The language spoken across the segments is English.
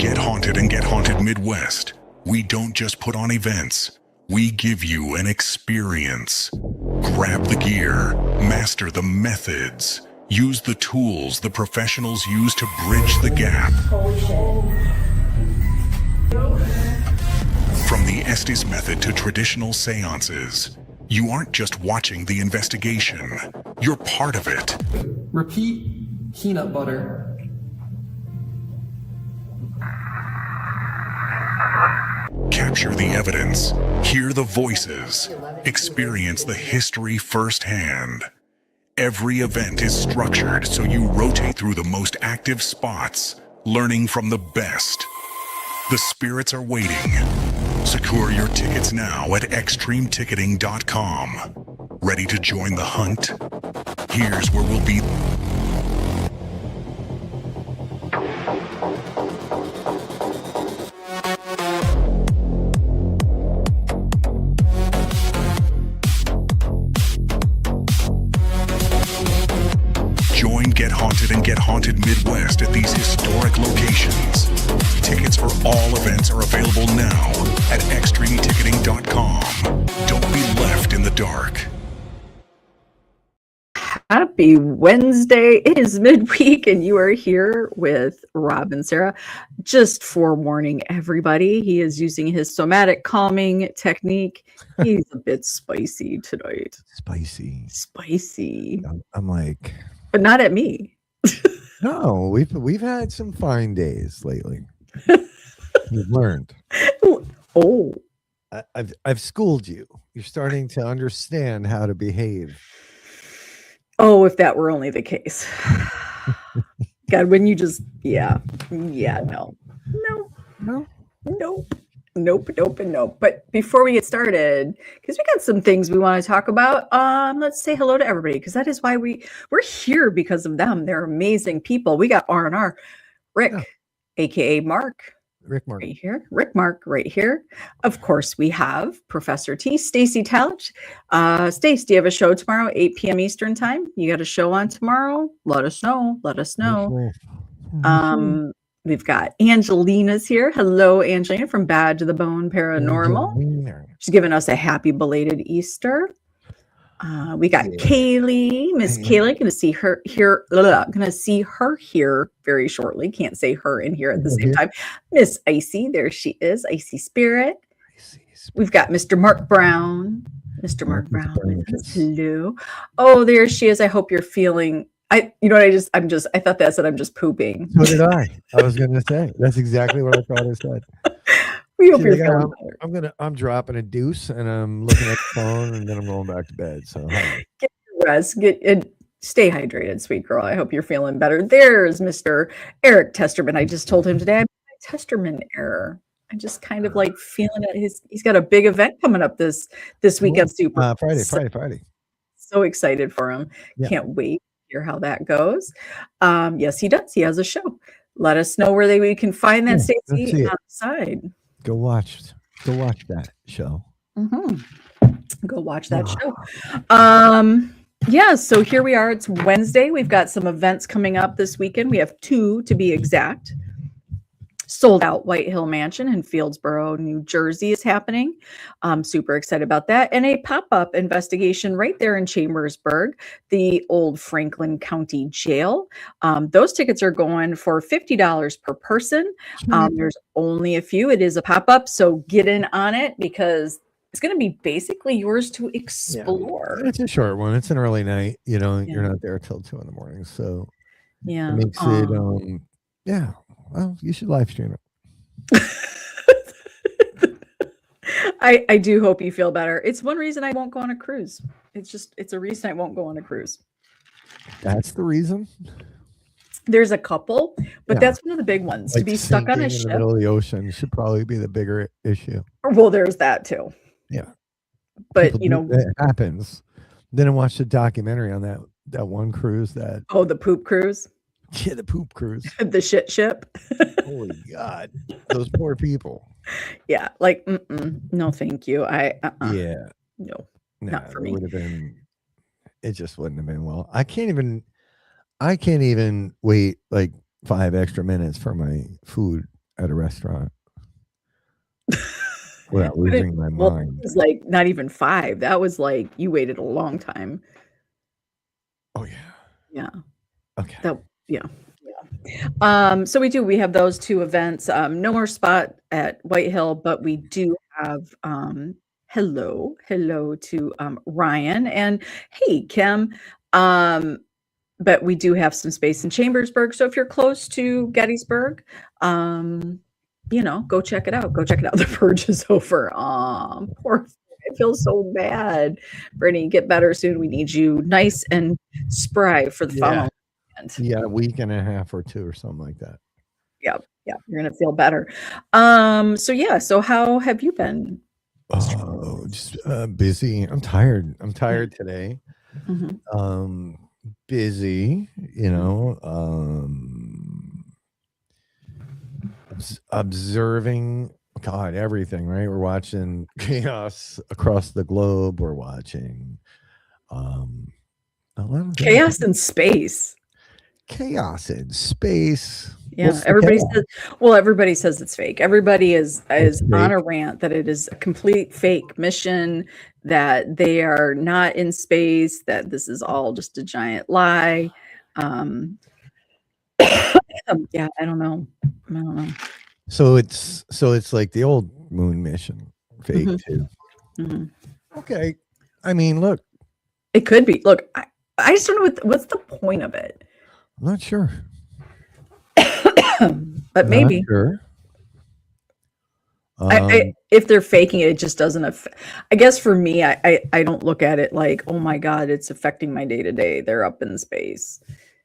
Get Haunted and Get Haunted Midwest. We don't just put on events. We give you an experience. Grab the gear, master the methods, use the tools the professionals use to bridge the gap. From the Estes method to traditional seances, you aren't just watching the investigation, you're part of it. Repeat peanut butter. Capture the evidence, hear the voices, experience the history firsthand. Every event is structured so you rotate through the most active spots, learning from the best. The spirits are waiting. Secure your tickets now at extremeticketing.com. Ready to join the hunt? Here's where we'll be. Join Get Haunted and Get Haunted Midwest at these historic locations. Tickets for all events are available now at extremeticketing.com. Don't be left in the dark. Happy Wednesday. It is midweek and you are here with Rob and Sara. Just forewarning everybody, he is using his somatic calming technique. He's a bit spicy tonight. Spicy. I'm like... But not at me. No, we've had some fine days lately. You've learned. Oh. I've schooled you. You're starting to understand how to behave. Oh, if that were only the case. God, when you just, no. Nope, and nope. But before we get started, because we got some things we want to talk about, let's say hello to everybody, because that is why we're here, because of them. They're amazing people. We got R&R, Rick, aka Mark. Rick Mark. Right here. Rick Mark right here. Of course, we have Professor T, Stacy Talch. Stace, do you have a show tomorrow, 8 p.m. Eastern time? You got a show on tomorrow? Let us know. We've got Angelina's here. Hello, Angelina from Bad to the Bone Paranormal. She's giving us a happy belated Easter. We got Kaylee, Miss Kaylee. Going to see her here. Going to see her here very shortly. Can't say her in here at the same time. Miss Icy, there she is. Icy Spirit. We've got Mr. Mark Brown. Mr. Mark Brown. Hello. Oh, there she is. I hope you're feeling. I thought that said I'm just pooping. So did I. I was going to say that's exactly what I thought I said. We hope you're feeling better. I'm dropping a deuce and I'm looking at the phone and then I'm going back to bed. So get your rest. Stay hydrated, sweet girl. I hope you're feeling better. There's Mr. Eric Testerman. I just told him today I have a Testerman error. I just kind of like feeling it. He's got a big event coming up this weekend. Super Friday. So excited for him. Yeah. Can't wait to hear how that goes. Yes, he does. He has a show. Let us know where we can find that, Stacey, on the side. Go watch that show. Mm-hmm. Go watch that show. So here we are. It's Wednesday. We've got some events coming up this weekend. We have 2 to be exact. Sold out White Hill Mansion in Fieldsboro, New Jersey is happening. I'm super excited about that. And a pop-up investigation right there in Chambersburg, the old Franklin County Jail. Those tickets are going for $50 per person. There's only a few. It is a pop-up, so get in on it because it's going to be basically yours to explore. Yeah. It's a short one. It's an early night. You're not there till 2 a.m. So it makes it well, you should live stream it. I do hope you feel better. It's one reason I won't go on a cruise. It's a reason I won't go on a cruise. That's the reason. There's a couple, but that's one of the big ones. Like to be stuck on a ship in the middle of the ocean should probably be the bigger issue. Well, there's that too. Yeah. But it happens. Then I watched a documentary on that one cruise the poop cruise. Yeah, the poop cruise. The shit ship. Holy God. Those poor people. Yeah. Like, no, thank you. Yeah. No, not for me. It just wouldn't have been well. I can't even wait like 5 extra minutes for my food. at a restaurant without losing my mind. It was like not even 5. That was like you waited a long time. Oh yeah. Yeah. Okay. Yeah. So we have those 2 events. No more spot at White Hill, but we do have hello to Ryan, and hey Kim. But we do have some space in Chambersburg. So if you're close to Gettysburg, go check it out. Go check it out. The purge is over. Poor I feel so bad. Brittany, get better soon. We need you nice and spry for the following weekend. Yeah, a week and a half or 2 or something like that. Yeah, you're gonna feel better. So how have you been? Oh, just busy. I'm tired. I'm tired today. Mm-hmm. Busy, observing everything, right? We're watching chaos across the globe. We're watching chaos in space. Chaos in space. Yeah, everybody says it's fake. Everybody is on a rant that it is a complete fake mission, that they are not in space, that this is all just a giant lie. Yeah, I don't know. So it's like the old moon mission, fake too. Okay, I mean, look, it could be. Look, I just don't know what's the point of it. I'm not sure. But maybe. Sure. If they're faking it, it just doesn't affect. I guess for me, I don't look at it like, oh my God, it's affecting my day to day. They're up in space.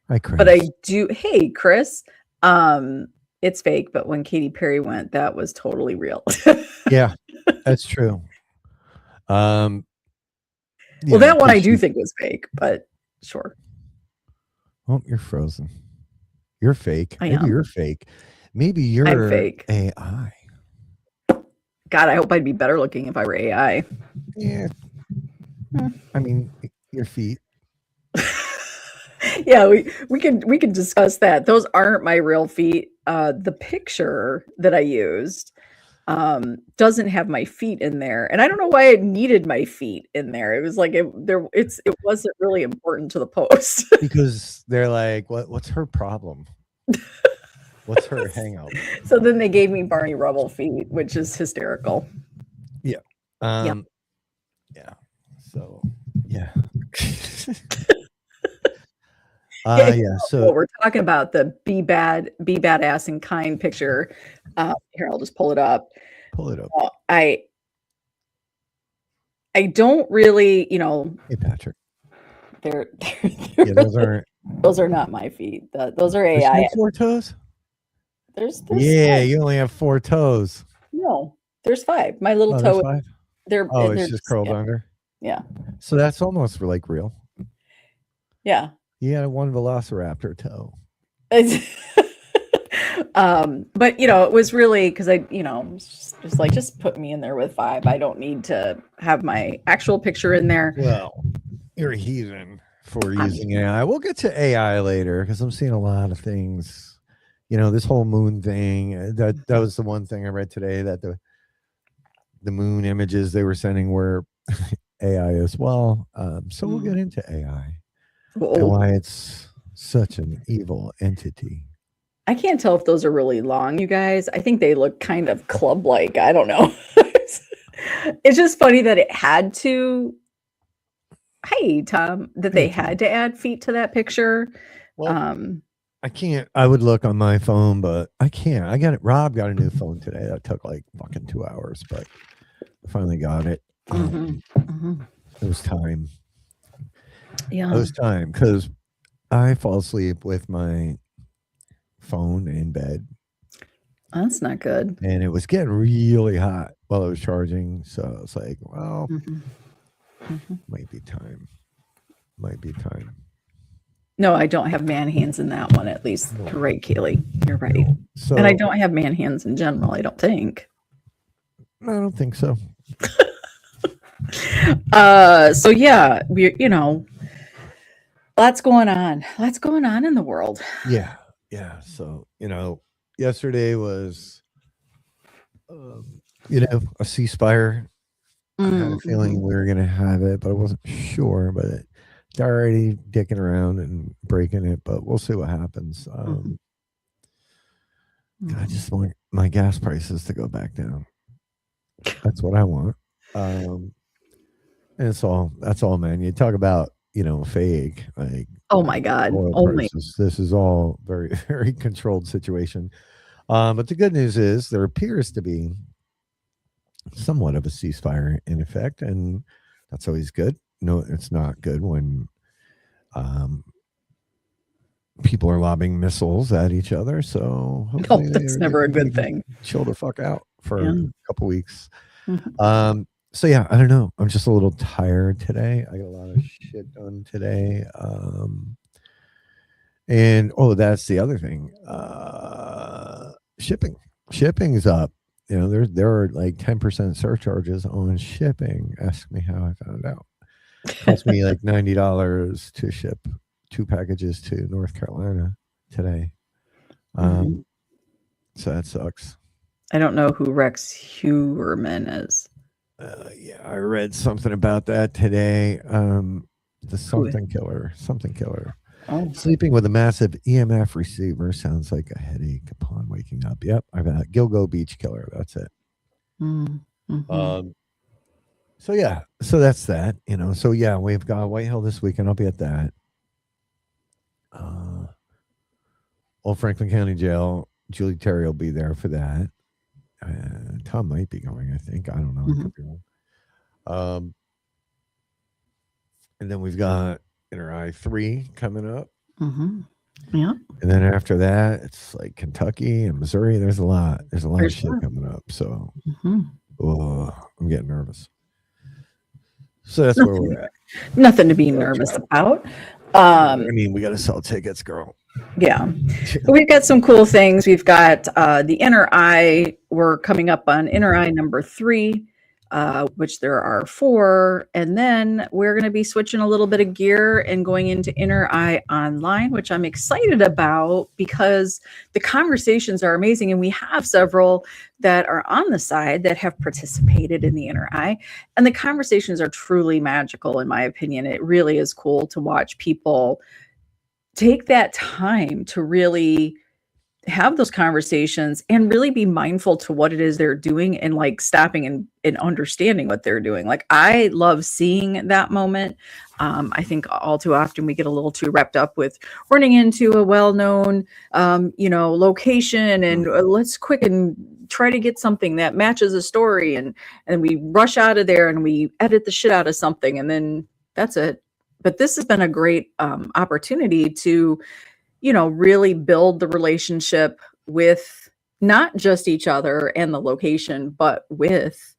Hi, Chris. But I do. Hey, Chris. It's fake. But when Katy Perry went, that was totally real. Yeah, that's true. Well, that one I do think was fake, but sure. Oh, you're frozen. You're fake. Maybe you're fake. Maybe you're I'm fake. AI. God, I hope I'd be better looking if I were AI. Yeah. I mean, your feet. Yeah, we can discuss that. Those aren't my real feet. The picture that I used doesn't have my feet in there, and I don't know why it needed my feet in there. It was like it wasn't really important to the post. Because they're like, what's her problem? What's her hang up? So then they gave me Barney Rubble feet, which is hysterical. Yeah. Yeah. So yeah. So we're talking about the be badass and kind picture. Here, I'll just pull it up. I don't really, Hey, Patrick. Those are not my feet. Those are AI. There's 4 toes? There's yeah, 5. You only have 4 toes. No, there's 5. My little toe. 5? It's just curled under. Yeah. So that's almost like real. Yeah. You got one velociraptor toe. But it was really because I, just like, just put me in there with 5. I don't need to have my actual picture in there. Well, you're a heathen for using AI. We'll get to AI later because I'm seeing a lot of things. This whole moon thing. That was the one thing I read today, that the moon images they were sending were AI as well. So we'll get into AI and why it's such an evil entity. I can't tell if those are really long, you guys. I think they look kind of club-like. I don't know. It's just funny that it had to. Hey, Tom, that they had to add feet to that picture. Well, I can't. I would look on my phone, but I can't. I got it. Rob got a new phone today. That took like fucking 2 hours, but I finally got it. It was time. Yeah, it was time because I fall asleep with my phone in bed. That's not good. And it was getting really hot while I was charging, so I was like, well, might be time. No, I don't have man hands in that one, at least. You're right, Kaylee. You're right. No. So, and I don't have man hands in general, I don't think. I don't think so. So yeah, lots going on. Lots going on in the world. Yeah. So, yesterday was You know, a ceasefire. I had a feeling Mm-hmm. we were going to have it, but I wasn't sure. But they're already dicking around and breaking it, but we'll see what happens. I just want my gas prices to go back down. That's what I want. And that's all, man. You talk about, fake, like Oh my God. oil Oh my. prices. This is all very, very controlled situation. But the good news is there appears to be somewhat of a ceasefire in effect, and that's always good. No, it's not good when um, people are lobbing missiles at each other. So No, hopefully that's never a good thing. chill the fuck out for Yeah. a couple weeks. Mhm. So yeah, I don't know. I'm just a little tired today. I got a lot of shit done today. And that's the other thing. Shipping. Shipping's up. There are like 10% surcharges on shipping. Ask me how I found out. It cost me like $90 to ship 2 packages to North Carolina today. So that sucks. I don't know who Rex Huerman is. Yeah, I read something about that today. The something killer. Oh. Sleeping with a massive EMF receiver sounds like a headache upon waking up. Yep, I've had Gilgo Beach Killer. That's it. Mm-hmm. So yeah, so that's that. So yeah, we've got White Hill this weekend. I'll be at that. Old Franklin County Jail. Julie Terry will be there for that. Tom might be going. I think. I don't know. I could be wrong. And then we've got NRI 3 coming up. Yeah. And then after that, it's like Kentucky and Missouri. There's a lot of shit coming up. So I'm getting nervous. So that's where we're at. Nothing to be nervous about. I mean, we got to sell tickets, girl. Yeah. We've got some cool things. We've got the Inner Eye. We're coming up on Inner Eye number 3. Which there are 4. And then we're going to be switching a little bit of gear and going into Inner Eye Online, which I'm excited about because the conversations are amazing. And we have several that are on the side that have participated in the Inner Eye. And the conversations are truly magical, in my opinion. It really is cool to watch people take that time to really have those conversations and really be mindful to what it is they're doing and like stopping and understanding what they're doing. Like I love seeing that moment. I think all too often we get a little too wrapped up with running into a well-known, location and let's quick and try to get something that matches a story. And we rush out of there and we edit the shit out of something and then that's it. But this has been a great opportunity to really build the relationship with not just each other and the location, but with,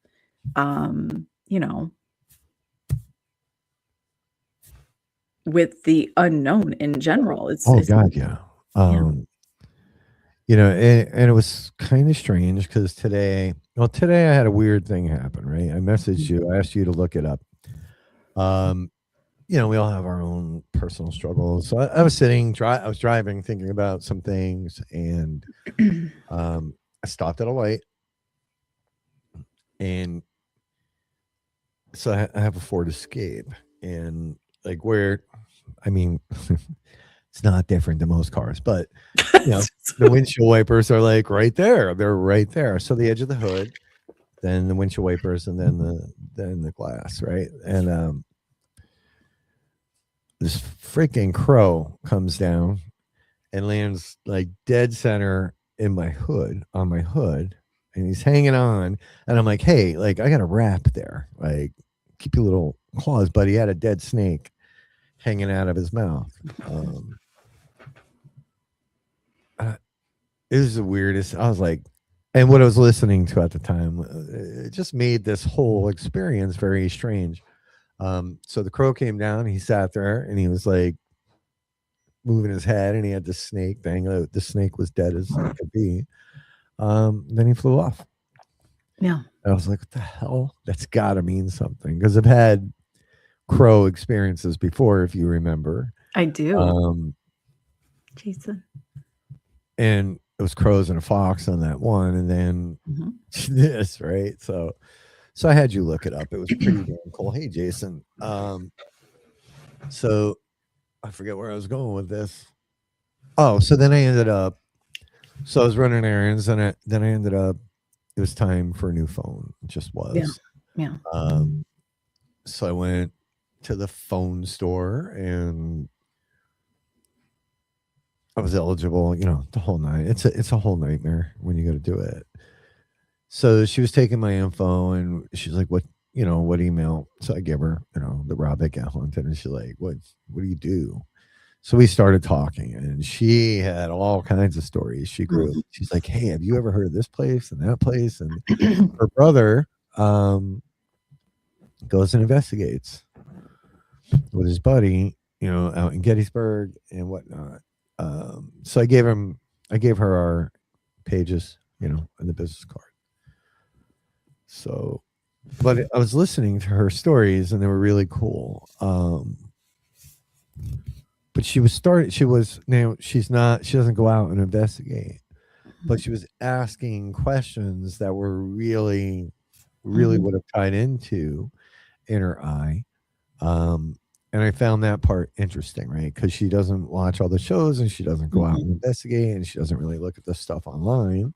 with the unknown in general. God, yeah. And it was kind of strange because today I had a weird thing happen, right? I messaged you, I asked you to look it up. We all have our own personal struggles. So I was I was driving, thinking about some things, and I stopped at a light. And so I have a Ford Escape, and like it's not different than most cars, but the windshield wipers are like right there. They're right there. So the edge of the hood, then the windshield wipers, and then the glass, right? And this freaking crow comes down and lands like dead center on my hood, and he's hanging on. And I'm like, hey, like I got a wrap there, like keep your little claws, but he had a dead snake hanging out of his mouth. It was the weirdest. I was like, and what I was listening to at the time, it just made this whole experience very strange. So the crow came down, he sat there and he was like moving his head and he had this snake thing. The snake was dead as it could be. Then he flew off. Yeah. I was like, what the hell? That's gotta mean something. Because I've had crow experiences before, if you remember. I do. Jason. And it was crows and a fox on that one. And then this, right? So I had you look it up. It was pretty damn cool. Hey, Jason. So I forget where I was going with this. Oh, so then I ended up. So I was running errands, and then I ended up. It was time for a new phone. It just was. Yeah. So I went to the phone store, and I was eligible. The whole night. It's a whole nightmare when you go to do it. So she was taking my info, and she's like, what email? So I give her, the Rob at Gallant, and she's like, what do you do? So we started talking, and she had all kinds of stories. She grew. She's like, hey, have you ever heard of this place and that place? And her brother goes and investigates with his buddy, out in Gettysburg and whatnot. So I gave her our pages, and the business card. So, but I was listening to her stories, and they were really cool. But she doesn't go out and investigate, but she was asking questions that were really would have tied into inner eye. And I found that part interesting, right? Because she doesn't watch all the shows, and she doesn't go out and investigate, and she doesn't really look at the stuff online.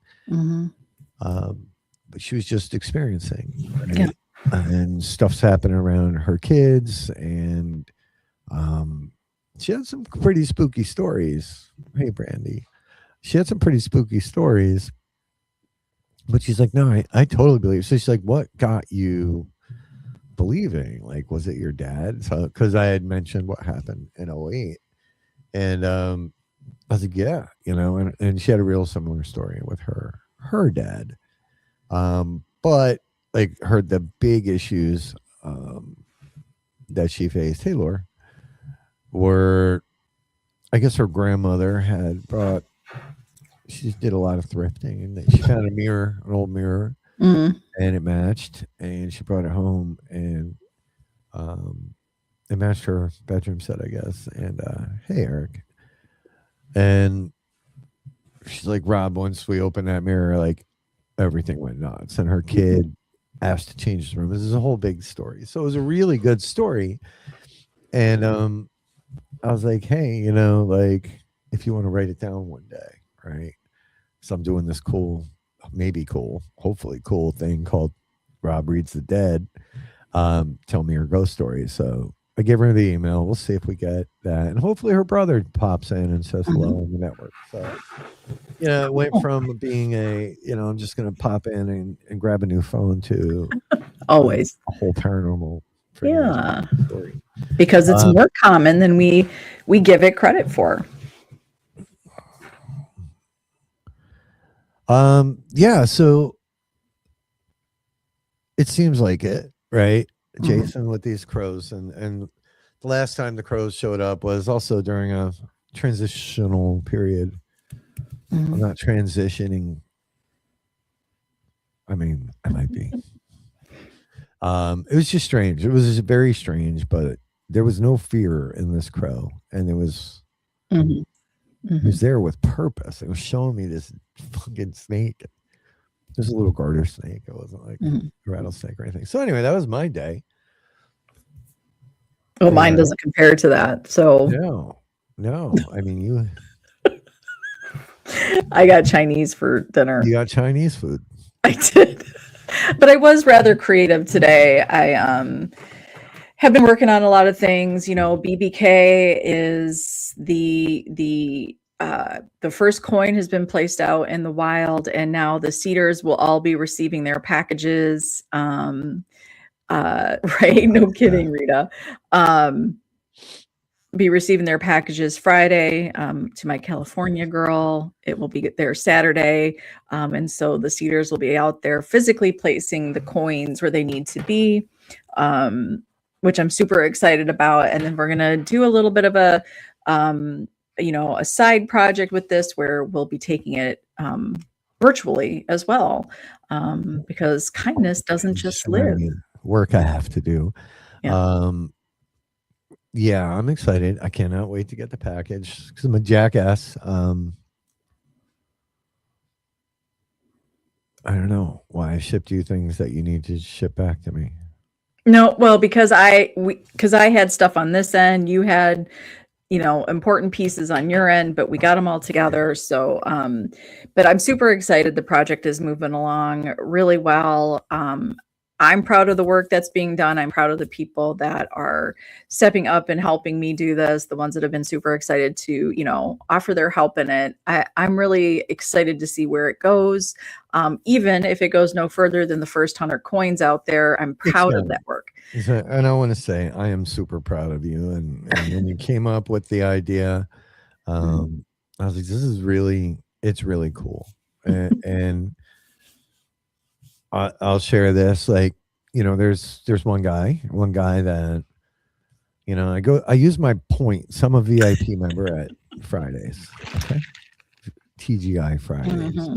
But she was just experiencing, right? Yeah. And stuff's happening around her kids, and she had some pretty spooky stories. Hey, Brandy. She had some pretty spooky stories, but she's like, no, I totally believe. So she's like, what got you believing? Like, was it your dad? So, because I had mentioned what happened in 08. And I was like, yeah, and she had a real similar story with her dad. But like heard the big issues that she faced. Hey, Laura. Were, I guess her grandmother had brought, she did a lot of thrifting, and she found an old mirror, and it matched, and she brought it home, and it matched her bedroom set, I guess. And hey, Eric. And she's like, Rob, once we opened that mirror, like everything went nuts, and her kid asked to change his room. This is a whole big story. So it was a really good story. And I was like, hey, like if you want to write it down one day, right? So I'm doing this hopefully cool thing called Rob Reads the Dead. Tell me your ghost stories. So I gave her the email. We'll see if we get that. And hopefully her brother pops in and says hello on the network. So, it went from being I'm just going to pop in and grab a new phone to Always a whole paranormal. Story. Because it's more common than we give it credit for. Yeah, so it seems like it, right? Jason, with these crows, and the last time the crows showed up was also during a transitional period. I'm not transitioning. I mean, I might be. It was just strange. It was just very strange, but there was no fear in this crow, and it was it was there with purpose. It was showing me this fucking snake. Just a little garter snake. It wasn't like a rattlesnake or anything. So anyway, that was my day. Well, mine doesn't compare to that. So no. I mean, you. I got Chinese for dinner. You got Chinese food. I did. But I was rather creative today. I have been working on a lot of things. BBK is the first coin has been placed out in the wild, and now the Cedars will all be receiving their packages. Right? No kidding, Rita. Be receiving their packages Friday to my California girl. It will be there Saturday. And so the Cedars will be out there physically placing the coins where they need to be, which I'm super excited about. And then we're going to do a little bit of a side project with this where we'll be taking it virtually as well, because kindness doesn't just live. Work I have to do. Yeah. Yeah, I'm excited. I cannot wait to get the package because I'm a jackass. I don't know why I shipped you things that you need to ship back to me. No, well, because I had stuff on this end, you had, important pieces on your end, but we got them all together. So, but I'm super excited. The project is moving along really well. I'm proud of the work that's being done. I'm proud of the people that are stepping up and helping me do this, the ones that have been super excited to, offer their help in it. I'm really excited to see where it goes. Even if it goes no further than the first 100 coins out there, I'm It's proud of gonna. that work. And I want to say I am super proud of you. And when you came up with the idea, I was like, it's really cool. And I'll share this. Like, there's one guy that, I use my points. I'm a VIP member at Fridays. Okay. TGI Fridays.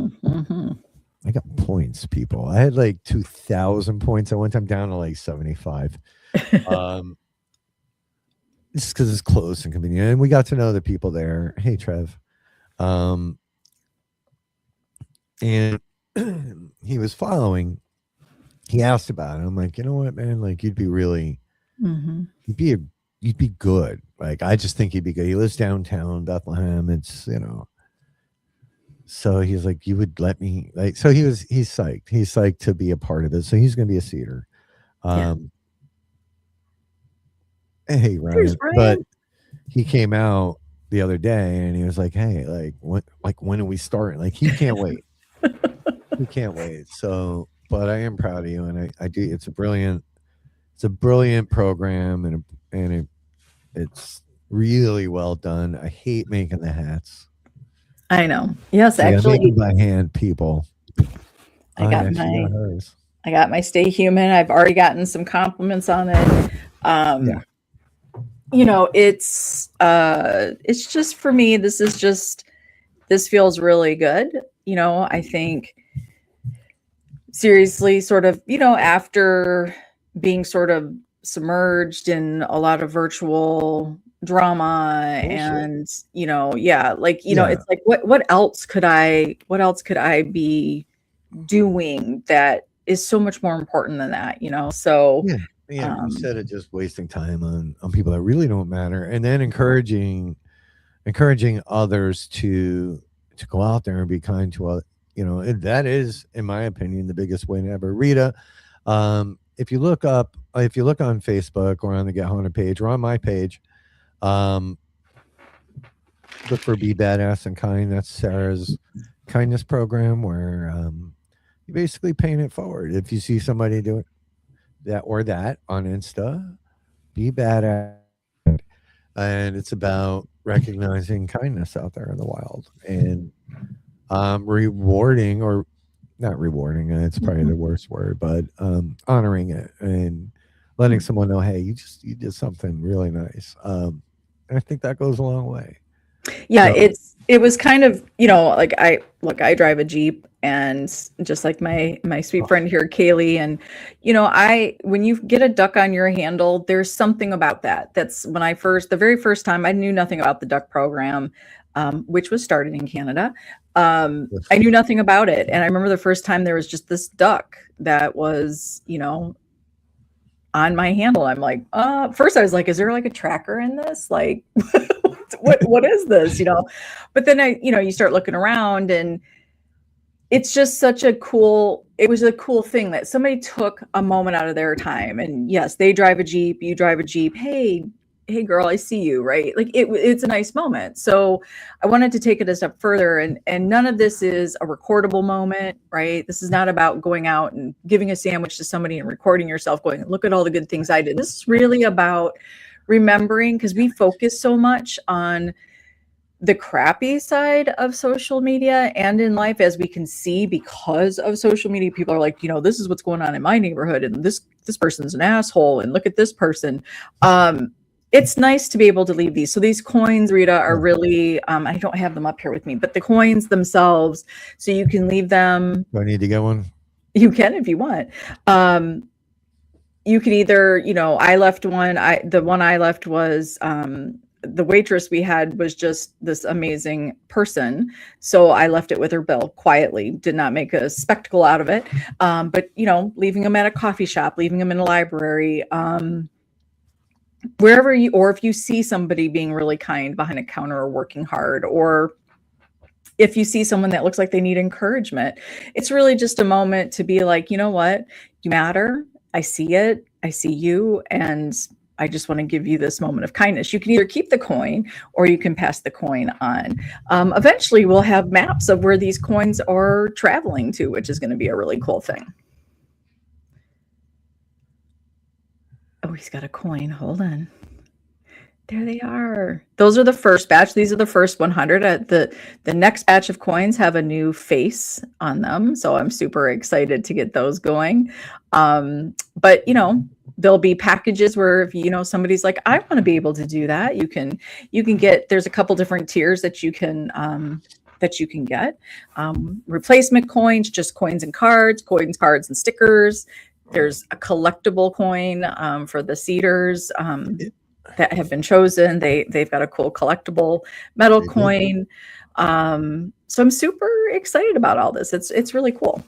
I got points, people. I had like 2,000 points. I went down to like 75. Just because it's close and convenient, and we got to know the people there. Hey, Trev. And he was following. He asked about it. I'm like, you know what, man? Like, you'd be good. Like, I just think he'd be good. He lives downtown Bethlehem. It's, so he's like, you would let me, like, so he's psyched. He's psyched to be a part of it. So he's going to be a seater. Hey, Ryan. But he came out the other day and he was like, hey, when are we starting? Like, he can't wait. He can't wait. So, but I am proud of you. And I do, it's a brilliant program, and it's really well done. I hate making the hats. I know. Yes, I actually, make them by hand, people. I got my Stay Human. I've already gotten some compliments on it. It's just, for me, this feels really good. I think seriously, sort of, after being sort of submerged in a lot of virtual drama and it's like what else could I be doing that is so much more important than that, so instead of just wasting time on people that really don't matter, and then encouraging others to go out there and be kind to others. That is, in my opinion, the biggest win ever. Rita, if you look on Facebook or on the Get Haunted page or on my page, look for Be Badass and Kind. That's Sarah's kindness program, where you basically paying it forward. If you see somebody doing that or that on Insta, be badass. And it's about recognizing kindness out there in the wild and rewarding, or not rewarding, it's probably the worst word, but honoring it and letting someone know, hey, you did something really nice. And I think that goes a long way. Yeah, it was kind of, like I drive a Jeep, and just like my sweet friend here, Kaylee, and when you get a duck on your handle, there's something about that. That's the very first time, I knew nothing about the duck program, which was started in Canada. I knew nothing about it. And I remember the first time there was just this duck that was, on my handle. I'm like, first I was like, is there like a tracker in this? Like, what is this? But then you start looking around, and it's just it was a cool thing that somebody took a moment out of their time. And yes, they drive a Jeep, you drive a Jeep. Hey girl, I see you, right? Like it's a nice moment. So I wanted to take it a step further, and none of this is a recordable moment, right? This is not about going out and giving a sandwich to somebody and recording yourself going, look at all the good things I did. This is really about remembering, because we focus so much on the crappy side of social media and in life, as we can see, because of social media. People are like, this is what's going on in my neighborhood, and this person's an asshole, and look at this person. It's nice to be able to leave these. So these coins, Rita, are really, I don't have them up here with me, but the coins themselves, so you can leave them. Do I need to get one? You can if you want. You can either, I left one. The one I left was the waitress we had was just this amazing person. So I left it with her bill quietly, did not make a spectacle out of it. But, you know, leaving them at a coffee shop, leaving them in a library, wherever you, or if you see somebody being really kind behind a counter or working hard, or if you see someone that looks like they need encouragement, it's really just a moment to be like, you know what, you matter. I see it. I see you. And I just want to give you this moment of kindness. You can either keep the coin or you can pass the coin on. Eventually, we'll have maps of where these coins are traveling to, which is going to be a really cool thing. Oh, he's got a coin. Hold on. There they are. Those are the first batch. These are the first 100. The next batch of coins have a new face on them. So I'm super excited to get those going. But, you know, there'll be packages where if, you know, somebody's like, I want to be able to do that. You can get, there's a couple different tiers that you can get. Replacement coins, just coins, cards, and stickers. There's a collectible coin for the seeders that have been chosen. They've got a cool collectible metal coin. So I'm super excited about all this. It's really cool.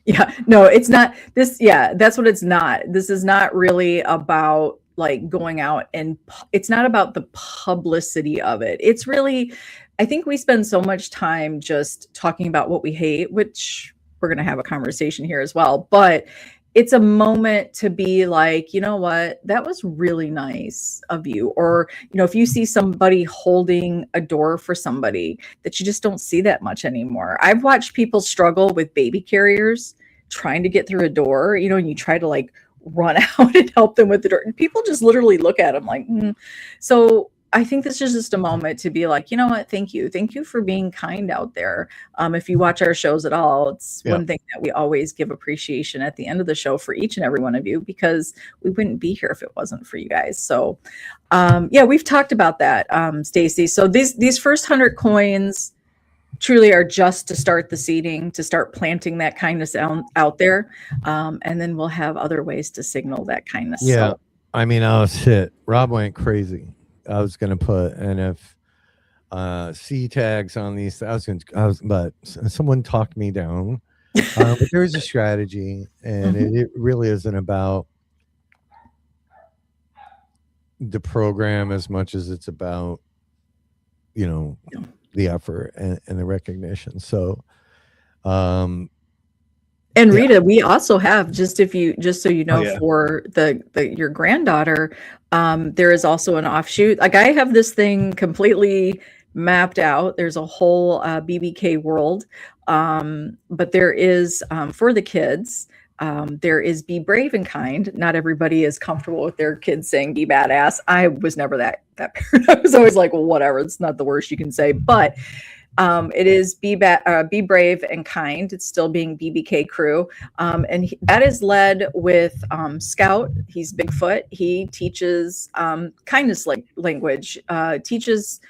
Yeah, no, it's not this. Yeah, that's what it's not. This is not really about like going out, and it's not about the publicity of it. It's really, I think we spend so much time just talking about what we hate, which we're going to have a conversation here as well. But it's a moment to be like, you know what, that was really nice of you. Or, you know, if you see somebody holding a door for somebody that you just don't see that much anymore. I've watched people struggle with baby carriers trying to get through a door, you know, and you try to like run out and help them with the door. And people just literally look at them like, So I think this is just a moment to be like, you know what? Thank you. Thank you for being kind out there. If you watch our shows at all, it's one thing that we always give appreciation at the end of the show for each and every one of you, because we wouldn't be here if it wasn't for you guys. So yeah, we've talked about that, Stacy. So these first 100 coins truly are just to start the seeding, to start planting that kindness out there. And then we'll have other ways to signal that kindness. Yeah. So, I mean, Rob went crazy. I was going to put NF C tags on these. But someone talked me down. But there's a strategy, and it really isn't about the program as much as it's about, you know, the effort and the recognition. So, and Rita, we also have, just so you know, for your granddaughter, there is also an offshoot. Like, I have this thing completely mapped out. There's a whole BBK world, but there is for the kids. There is be brave and kind. Not everybody is comfortable with their kids saying be badass. I was never that parent. I was always like, well, whatever. It's not the worst you can say, but. It is be brave and kind. It's still being BBK crew. And that is led with Scout. He's Bigfoot. He teaches kindness language, teaches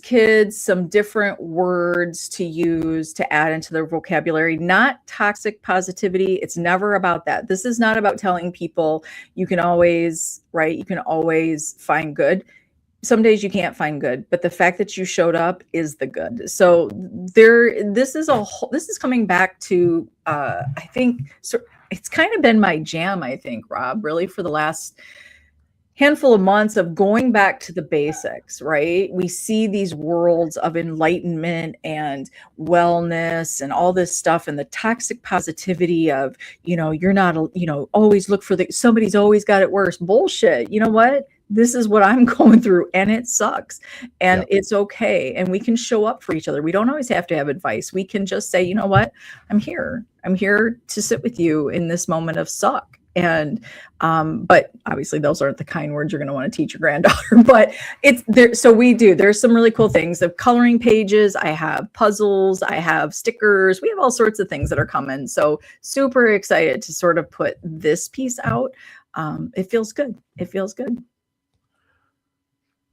kids some different words to use to add into their vocabulary, not toxic positivity. It's never about that. This is not about telling people you can always find good. Some days you can't find good, but the fact that you showed up is the good. So this is coming back to, I think, so it's kind of been my jam, I think, Rob, really for the last handful of months of going back to the basics, right? We see these worlds of enlightenment and wellness and all this stuff, and the toxic positivity of, you know, you're not, you know, always look for somebody's always got it worse. Bullshit. You know what? This is what I'm going through, and it sucks, and it's okay. And we can show up for each other. We don't always have to have advice. We can just say, you know what? I'm here to sit with you in this moment of suck. And, but obviously those aren't the kind words you're going to want to teach your granddaughter, but it's there. So there's some really cool things of coloring pages. I have puzzles, I have stickers. We have all sorts of things that are coming. So super excited to sort of put this piece out. It feels good.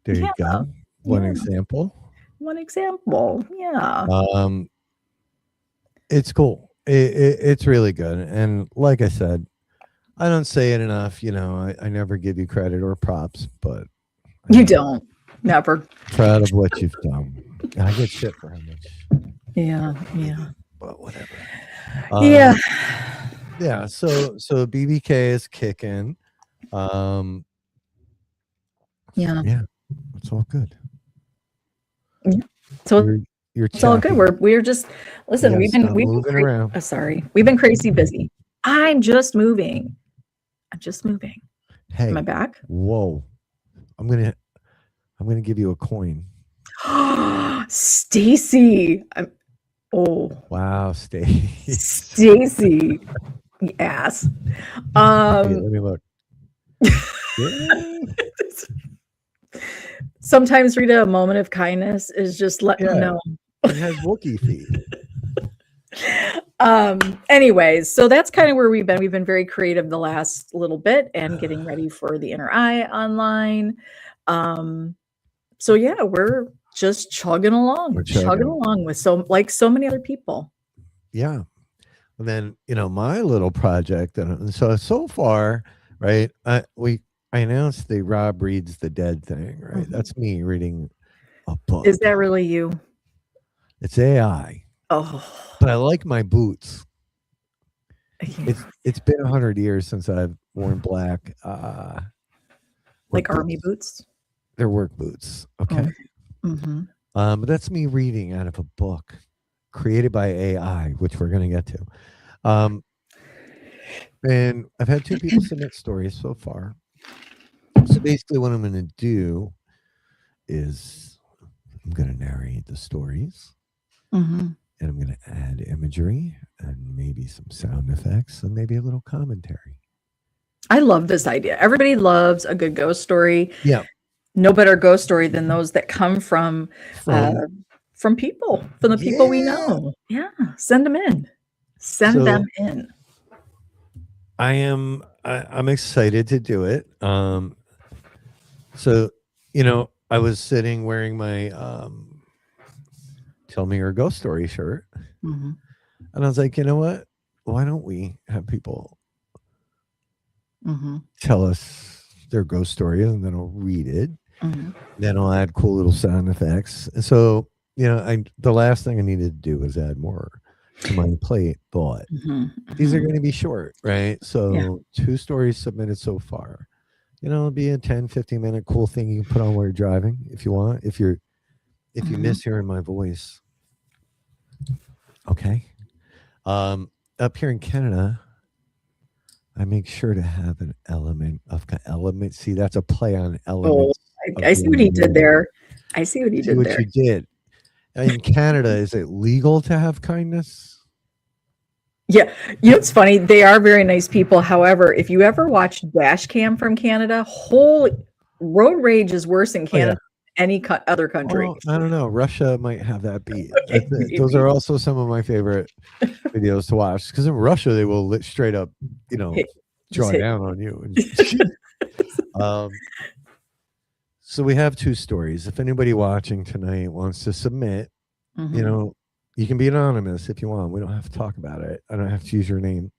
There you go. One example. Yeah. It's cool. It's really good. And like I said, I don't say it enough. You know, I never give you credit or props, but You don't. Never. Proud of what you've done. I get shit for how much. Yeah. But whatever. Yeah. Yeah. So BBK is kicking. Yeah, it's all good. Yeah. So you're it's all good. We're just listen. We've been around. Sorry, we've been crazy busy. I'm just moving. Hey, am I back? Whoa! I'm gonna give you a coin. Stacy. Wow, Stacy. Stacy. Yes. Let me look. Sometimes, Rita, a moment of kindness is just letting them know. It has Wookiee feet. Anyways, so that's kind of where we've been very creative the last little bit and getting ready for the Inner Eye online. So yeah, we're just chugging along with so many other people. Yeah. And then, my little project, and so far, right, I announced the Rob Reads the Dead thing, right? Mm-hmm. That's me reading a book. Is that really you? It's AI. Oh, but I like my boots. It's been 100 years since I've worn black. Like army boots? They're work boots. Okay. Mm-hmm. But that's me reading out of a book created by AI, which we're going to get to. And I've had 2 people submit stories so far. So basically what I'm going to do is I'm going to narrate the stories. Mm-hmm. And I'm going to add imagery and maybe some sound effects and maybe a little commentary. I love this idea. Everybody loves a good ghost story. Yeah. No better ghost story than those that come from people, from the people we know. Yeah. Send them in. Send them in. I'm excited to do it. So, I was sitting wearing my Tell Me Your Ghost Story shirt. Mm-hmm. And I was like, you know what? Why don't we have people tell us their ghost story and then I'll read it. Mm-hmm. Then I'll add cool little sound effects. And so, the last thing I needed to do was add more to my plate, but these are going to be short, right? So 2 stories submitted so far. It'll be a 10, 15-minute cool thing you can put on while you're driving if you want. If you miss hearing my voice. Okay. Up here in Canada, I make sure to have an element. See, that's a play on elements. Oh, I see what he did there. I see what he did there. What you did. In Canada, is it legal to have kindness? Yeah. It's funny. They are very nice people. However, if you ever watch Dash Cam from Canada, holy road rage is worse in Canada than any other country. Well, I don't know. Russia might have that beat. Those are also some of my favorite videos to watch because in Russia, they will straight up, draw down on you. So we have 2 stories. If anybody watching tonight wants to submit, you can be anonymous if you want. We don't have to talk about it. I don't have to use your name.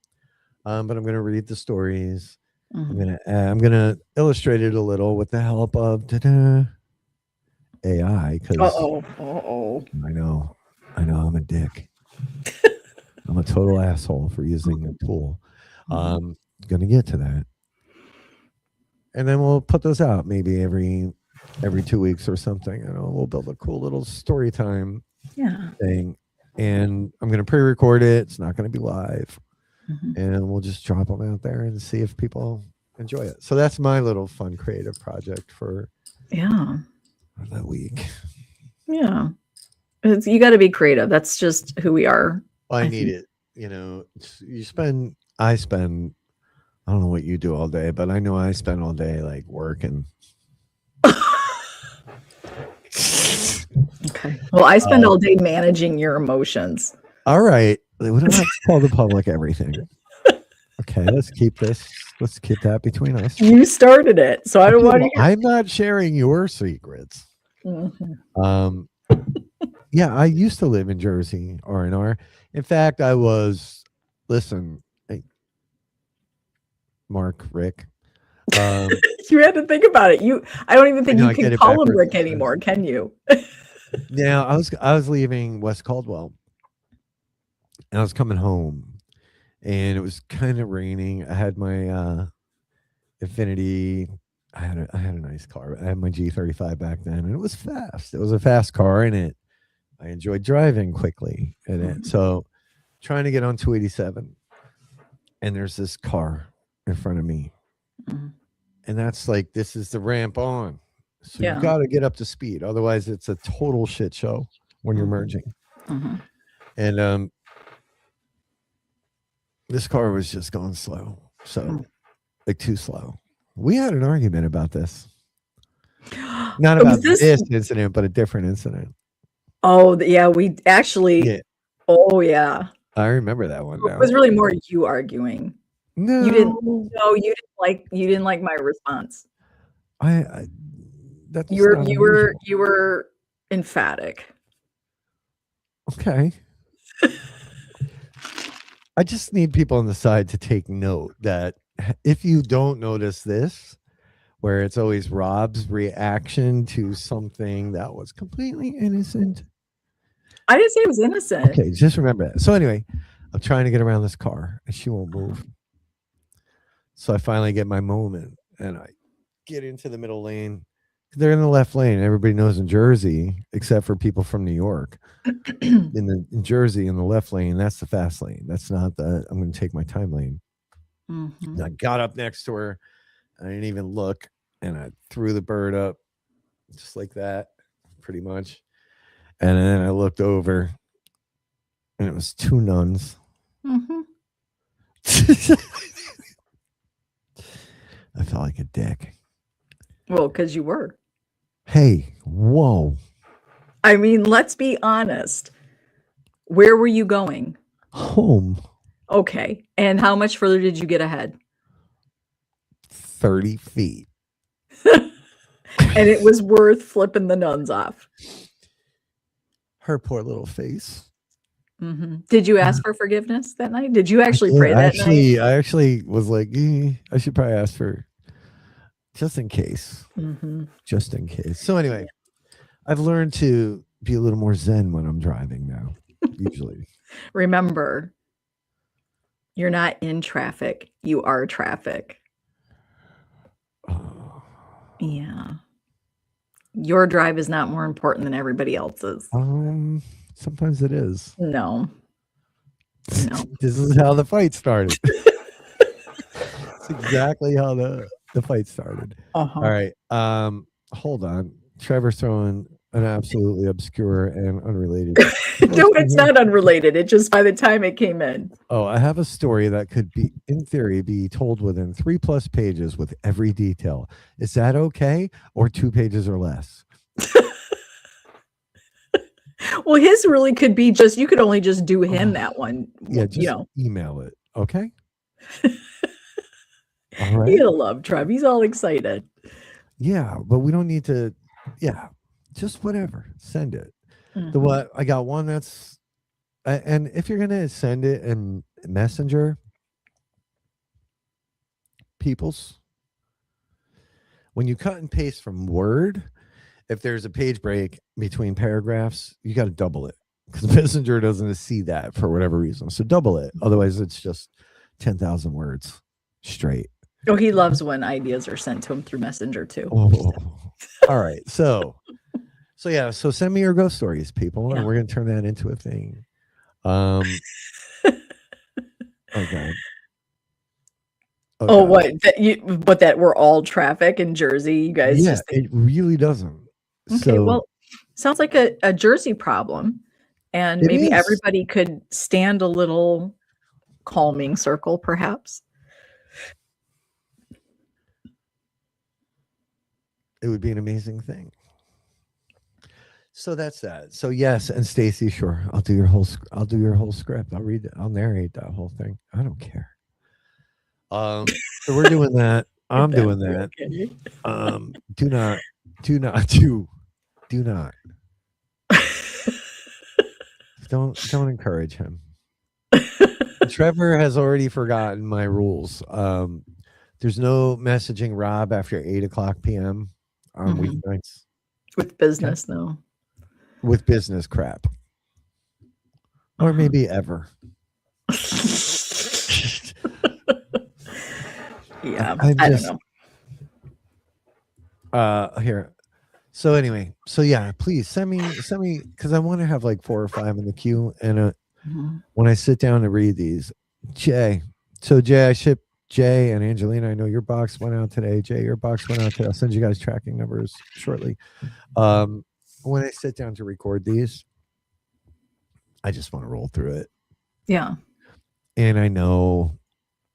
But I'm going to read the stories. I'm going to illustrate it a little with the help of AI. Because I know I'm a dick. I'm a total asshole for using a tool. Going to get to that. And then we'll put those out maybe every 2 weeks or something. We'll build a cool little story time thing. And I'm going to pre-record it. It's not going to be live. And we'll just drop them out there and see if people enjoy it. So that's my little fun creative project for that week. Yeah. You got to be creative. That's just who we are. Well, I need it. I spend, I don't know what you do all day, but I know I spend all day like working. Okay. Well, I spend all day managing your emotions. All right. We don't have to tell the public everything. Okay, let's keep that between us. You started it, so I don't want to. I'm not sharing your secrets. Yeah, I used to live in Jersey, R&R. In fact, I was. Listen, hey, Mark, Rick. You had to think about it. I don't even think know, you I get can it call him backwards Rick sometimes. anymore, can you? Now I was leaving West Caldwell, and I was coming home, and it was kind of raining. I had my Infinity. I had a nice car. I had my G35 back then, and it was fast. It was a fast car, and I enjoyed driving quickly in it. So trying to get on 287, and there's this car in front of me, and that's like, this is the ramp on, so you Yeah. got to get up to speed, otherwise it's a total shit show when you're merging. And this car was just going slow, so like too slow. We had an argument about this, not about Was this? this incident, but a different incident. Oh, yeah. We actually. Yeah, Oh, yeah. I remember that one It now. was really more you arguing. No, You didn't. No, you didn't like. You didn't like my response. I that's You were. not You were. unusual. You were emphatic. Okay. I just need people on the side to take note that if you don't notice this, where it's always Rob's reaction to something that was completely innocent. I didn't say it was innocent. Okay, just remember that. So anyway, I'm trying to get around this car and she won't move. So I finally get my moment and I get into the middle lane. They're in the left lane. Everybody knows in Jersey, except for people from New York. In Jersey, in the left lane, that's the fast lane. That's not the I'm going to take my time lane. And I got up next to her. I didn't even look, and I threw the bird up just like that, pretty much. And then I looked over, and it was two nuns. I felt like a dick. Well, because you were. Hey, whoa. I mean, let's be honest. Where were you going? Home. Okay. And how much further did you get ahead? 30 feet. And it was worth flipping the nuns off. Her poor little face. Did you ask for forgiveness that night? Did you actually pray that night? I actually was like, I should probably ask for just in case. Just in case. So anyway, I've learned to be a little more zen when I'm driving now, usually. Remember, you're not in traffic. You are traffic. Yeah. Your drive is not more important than everybody else's. Sometimes it is. No. This is how the fight started. It's exactly how the fight started. All right. Hold on. Trevor's throwing an absolutely obscure and unrelated. No, it's not unrelated. It just by the time it came in. Oh, I have a story that could be, in theory, be told within 3+ pages with every detail. Is that okay? Or 2 pages or less? Well, his really could be just, you could only just do him that one. Yeah, just email it. Okay. All right. He'll love Trev. He's all excited. Yeah, but we don't need to. Yeah, just whatever. Send it. The what? I got one that's, and if you're gonna send it in Messenger, peoples, when you cut and paste from Word, if there's a page break between paragraphs, you got to double it because Messenger doesn't see that for whatever reason. So double it. Otherwise, it's just 10,000 words straight. Oh, he loves when ideas are sent to him through Messenger too. Oh. All right. So send me your ghost stories, people, and we're gonna turn that into a thing. Okay. Oh, what that we're all traffic in Jersey, you guys? Yeah, it really doesn't. Okay, So, well, sounds like a Jersey problem, and maybe everybody could stand a little calming circle, perhaps. it would be an amazing thing. So that's that. So yes, and Stacy, sure, I'll do your whole script. I'll read it. I'll narrate that whole thing. I don't care. So we're doing that. I'm doing that. Okay. Do not. Don't encourage him. Trevor has already forgotten my rules. There's no messaging Rob after 8:00 p.m. on weeknights. With business, though. With business crap. Or maybe ever. Yeah, I don't know. Here. So anyway, please send me because I want to have like 4 or 5 in the queue. And when I sit down to read these, Jay, I shipped Jay and Angelina. I know your box went out today. Jay, your box went out today. I'll send you guys tracking numbers shortly. When I sit down to record these, I just want to roll through it. Yeah. And I know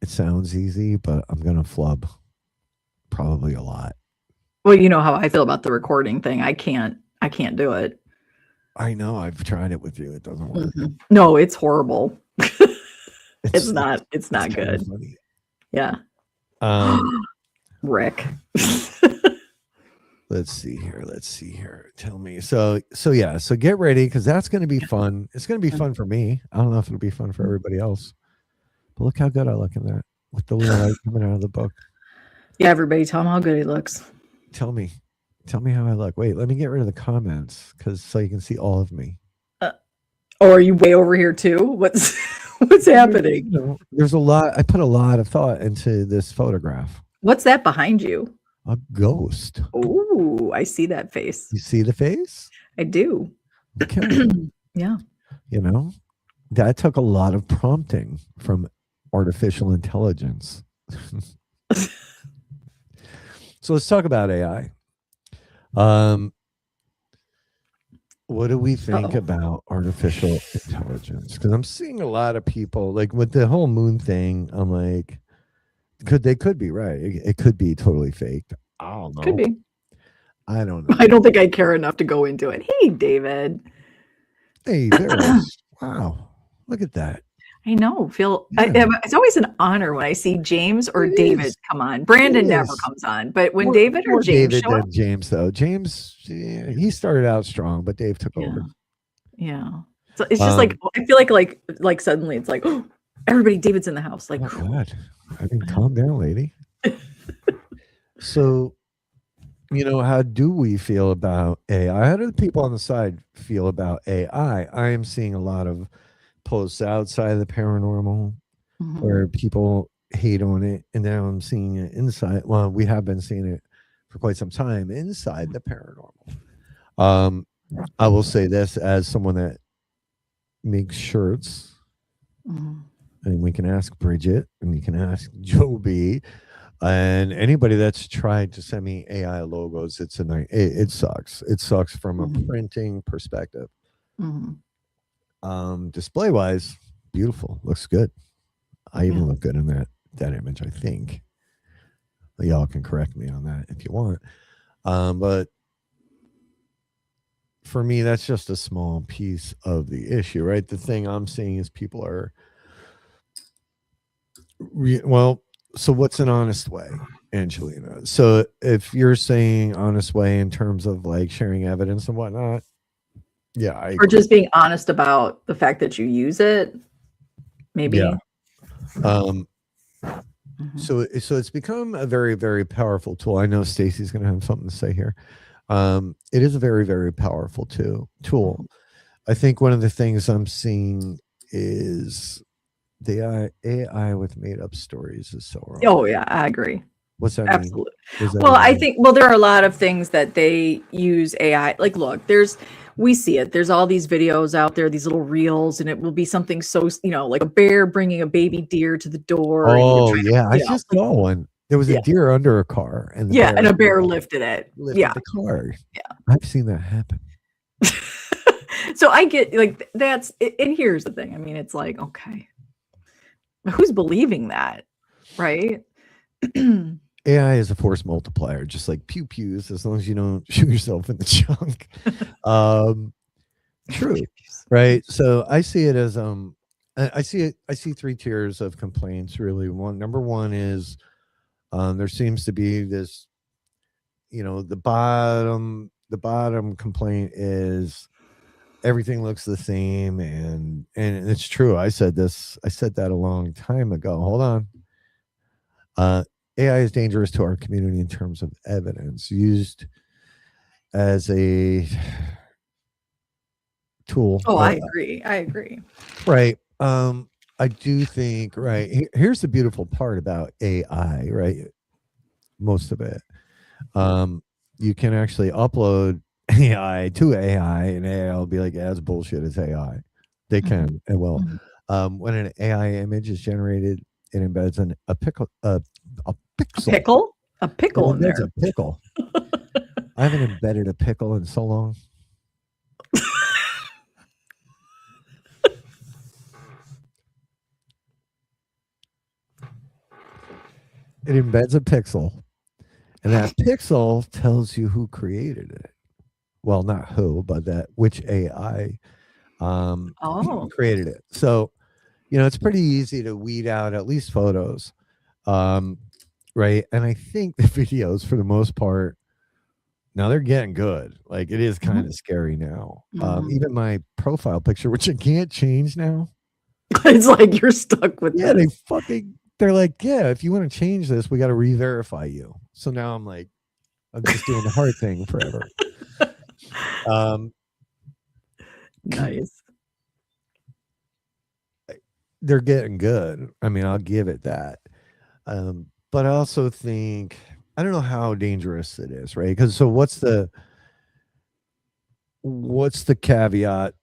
it sounds easy, but I'm gonna flub probably a lot. Well, you know how I feel about the recording thing. I can't do it. I know. I've tried it with you. It doesn't work. No, it's horrible. It's not good. Funny. Yeah. Rick. Let's see here. Tell me. So get ready because that's going to be fun. It's going to be fun for me. I don't know if it'll be fun for everybody else. But look how good I look in that with the little light coming out of the book. Yeah, everybody tell him how good he looks. Tell me how I look. Wait, let me get rid of the comments so you can see all of me. Are you way over here too? What's happening? There's a lot. I put a lot of thought into this photograph. What's that behind you? A ghost. Oh, I see that face. You see the face? I do. Okay. Yeah. You know, that took a lot of prompting from artificial intelligence. So let's talk about AI. What do we think about artificial intelligence? Because I'm seeing a lot of people like with the whole moon thing. I'm like, they could be right. It could be totally faked. I don't know. Could be. I don't know. I don't think I'd care enough to go into it. Hey, David. Hey, there it is. Wow. Look at that. I know. It's always an honor when I see James or David come on. Brandon never comes on, but when David or James David show up, James though. James, he started out strong, but Dave took over. Yeah. So it's just like I feel like suddenly it's like, oh, everybody, David's in the house. Like, oh God. I mean, calm down, lady. So, how do we feel about AI? How do the people on the side feel about AI? I am seeing a lot of posts outside of the paranormal where people hate on it, and now I'm seeing it inside. Well, we have been seeing it for quite some time inside the paranormal. I will say this as someone that makes shirts, and we can ask Bridget, and you can ask Joby, and anybody that's tried to send me AI logos. It's it sucks. It sucks from a printing perspective. Display wise, beautiful, looks good. I even look good in that image, I think. Y'all can correct me on that if you want. But for me, that's just a small piece of the issue, right? The thing I'm seeing is people are so what's an honest way, Angelina? So if you're saying honest way in terms of like sharing evidence and whatnot, yeah, or just being honest about the fact that you use it, maybe. Yeah. So it's become a very, very powerful tool. I know Stacy's going to have something to say here. It is a very, very powerful tool. I think one of the things I'm seeing is the AI with made up stories is so wrong. Oh yeah, I agree. What's that Absolutely. mean? Well, I think there are a lot of things that they use AI. Like, look, we see it. There's all these videos out there, these little reels, and it will be something so, like a bear bringing a baby deer to the door. Oh yeah, I just saw one. There was a deer under a car, and and a bear lifted it. The car. Yeah, I've seen that happen. So I get like that's, and here's the thing. I mean, it's like, okay, who's believing that, right? AI is a force multiplier, just like pew pews, as long as you don't shoot yourself in the junk. True, right? So I see it as I see 3 tiers of complaints. Really, number one is there seems to be this, the bottom complaint is everything looks the same, and it's true. I said that a long time ago. Hold on. AI is dangerous to our community in terms of evidence used as a tool. Oh, I agree. I agree. Right. I do think, right. Here's the beautiful part about AI, right? Most of it. You can actually upload AI to AI, and AI will be like, yeah, it's bullshit, it's AI. They can and will. When an AI image is generated, it embeds a pickle, a pixel. Pickle? A It pickle in embeds there. a pickle. I haven't embedded a pickle in so long. It embeds a pixel, and that pixel tells you who created it. Well, not who, but that which AI Oh. created it. So, you know, it's pretty easy to weed out at least photos. Right. And I think the videos, for the most part, now they're getting good. Like, it is kind of scary now. Even my profile picture, which I can't change now. It's like you're stuck with Yeah, this. they're like, yeah, if you want to change this, we got to re-verify you. So now I'm like, I'm just doing the hard thing forever. Nice. They're getting good. I mean, I'll give it that. But I also think, I don't know how dangerous it is, right? Because so what's the caveat?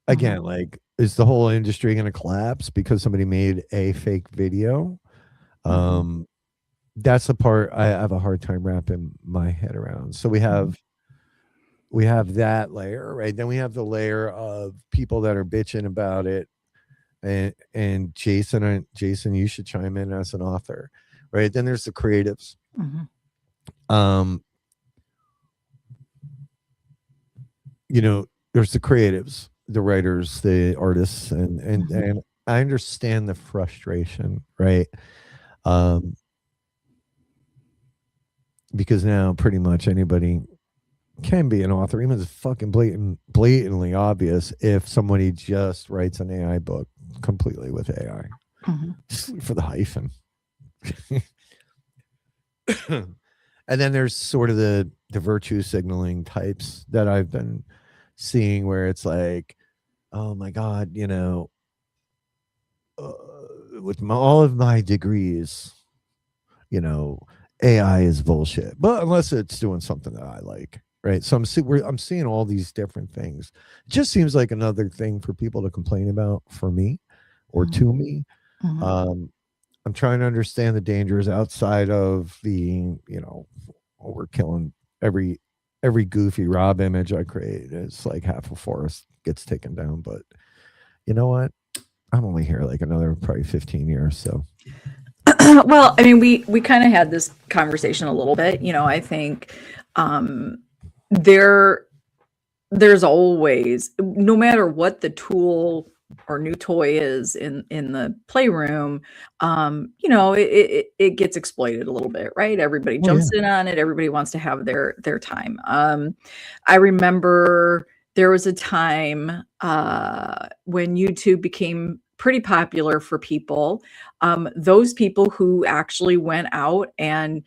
Again, like, is the whole industry going to collapse because somebody made a fake video? That's the part I have a hard time wrapping my head around. So we have that layer, right? Then we have the layer of people that are bitching about it, and Jason, you should chime in as an author, right? Then there's the creatives. You know, there's the creatives, the writers, the artists, and I understand the frustration, right? Because now pretty much anybody can be an author, even if it's fucking blatantly obvious if somebody just writes an AI book completely with AI. Just for the hyphen. And then there's sort of the virtue signaling types that I've been seeing, where it's like, oh my God, you know, with all of my degrees, you know, AI is bullshit. But unless it's doing something that I like, right? So I'm seeing all these different things. It just seems like another thing for people to complain about for me or to me. I'm trying to understand the dangers outside of the, you know, we're killing every goofy Rob image I create. It's like half a forest gets taken down. But you know what? I'm only here like another probably 15 years. So Well, I mean, we kind of had this conversation a little bit. You know, I think there's always, no matter what the tool or new toy is in the playroom, you know, it gets exploited a little bit, right? Everybody jumps in on it. Everybody wants to have their time. I remember there was a time when YouTube became pretty popular for people. Those people who actually went out and,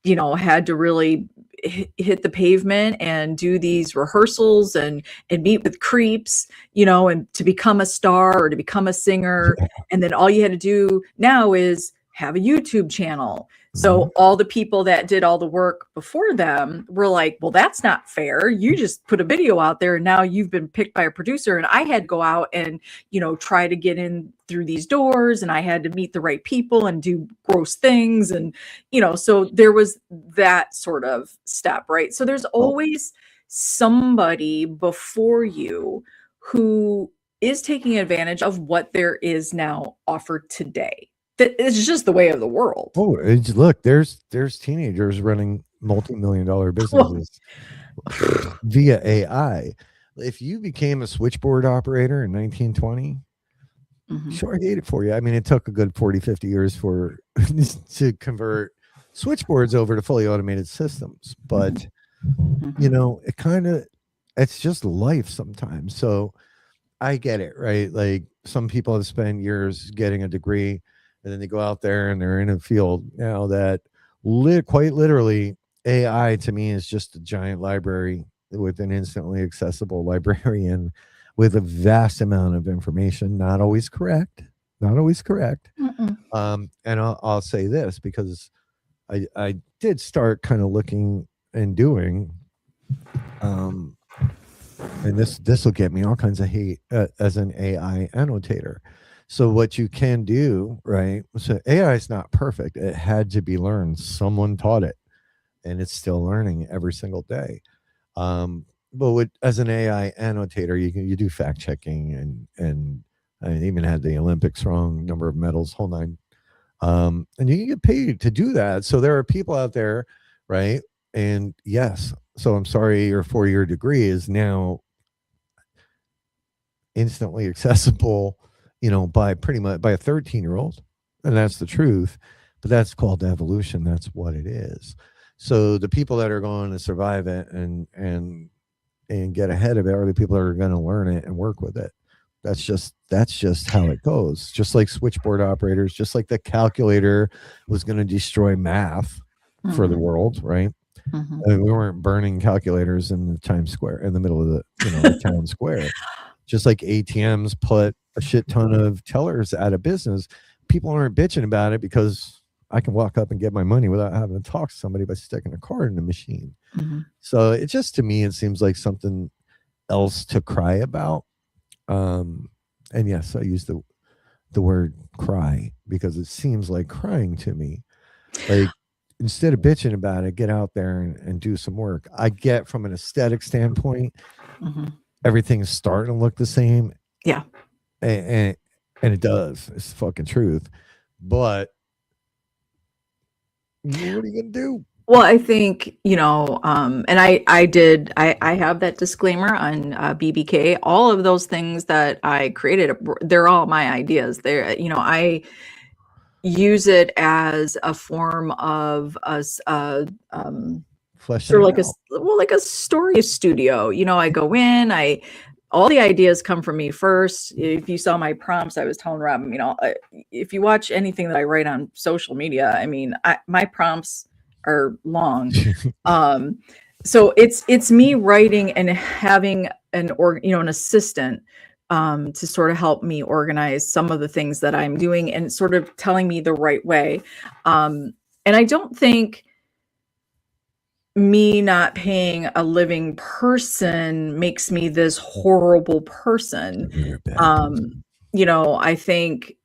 you know, had to really hit the pavement and do these rehearsals and meet with creeps, you know, and to become a star or to become a singer. And then all you had to do now is have a YouTube channel. So all the people that did all the work before them were like, well, that's not fair. You just put a video out there and now you've been picked by a producer. And I had to go out and, you know, try to get in through these doors, and I had to meet the right people and do gross things. And, you know, so there was that sort of step, right? So there's always somebody before you who is taking advantage of what there is now offered today. It's just the way of the world. Oh, look, there's teenagers running multi-million-dollar businesses via AI. If you became a switchboard operator in 1920, sure, I hate it for you. I mean, it took a good 40, 50 years for to convert switchboards over to fully automated systems. But, you know, it's just life sometimes. So I get it, right? Like, some people have spent years getting a degree and then they go out there and they're in a field now that quite literally AI to me is just a giant library with an instantly accessible librarian with a vast amount of information, not always correct, not always correct. And I'll say this because I did start kind of looking and doing, and this will get me all kinds of hate as an AI annotator. So what you can do, right? So AI is not perfect. It had to be learned. Someone taught it, and it's still learning every single day. But as an AI annotator, you do fact checking and I even had the Olympics wrong, number of medals, whole nine. And you can get paid to do that. So there are people out there, right? And yes, so I'm sorry, your 4-year degree is now instantly accessible, by pretty much by a 13-year-old, and that's the truth. But that's called evolution. That's what it is. So the people that are going to survive it and get ahead of it are the people that are going to learn it and work with it. That's just how it goes. Just like switchboard operators, just like the calculator was going to destroy math for the world, right? I mean, we weren't burning calculators in the Times Square in the middle of the town square. Just like ATMs put a shit ton of tellers out of business. People aren't bitching about it because I can walk up and get my money without having to talk to somebody by sticking a card in the machine. So it just, to me, it seems like something else to cry about. And yes, I use the word cry because it seems like crying to me. Like, instead of bitching about it, get out there and do some work. I get from an aesthetic standpoint, everything's starting to look the same. Yeah. And it does. It's the fucking truth. But what are you gonna do? Well, I think, and I have that disclaimer on BBK. All of those things that I created, they're all my ideas. I use it as a form of Fleshing it out. like a story studio. I go in, all the ideas come from me first. If you saw my prompts, I was telling Rob, if you watch anything that I write on social media, my prompts are long. So it's me writing and having an assistant to sort of help me organize some of the things that I'm doing and sort of telling me the right way. And I don't think me not paying a living person makes me this horrible person. I think,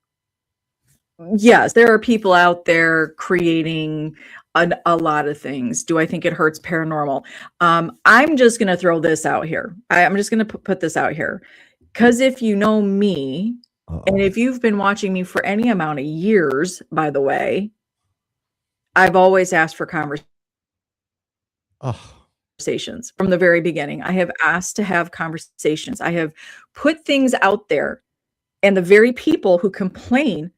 yes, there are people out there creating a lot of things. Do I think it hurts paranormal? I'm just going to throw this out here. I'm just going to put this out here. Because if you know me, and if you've been watching me for any amount of years, by the way, I've always asked for conversations from the very beginning. I have asked to have conversations. I have put things out there, and the very people who complain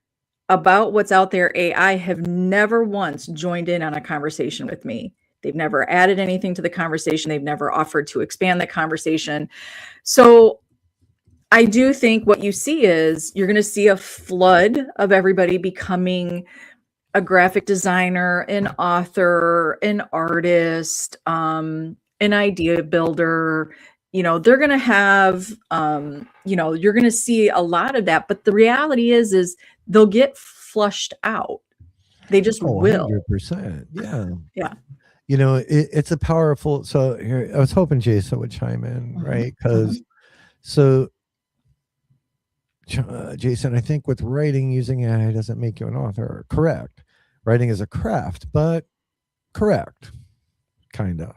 about what's out there, AI, have never once joined in on a conversation with me. They've never added anything to the conversation. They've never offered to expand the conversation. So I do think what you see is you're going to see a flood of everybody becoming a graphic designer, an author, an artist, an idea builder. They're going to have, you're going to see a lot of that. But the reality is they'll get flushed out. They just will. 100%. Yeah. Yeah. It's a powerful. So here, I was hoping Jason would chime in, right? Because Jason, I think with writing using AI doesn't make you an author. Correct. Writing is a craft, but correct. Kind of.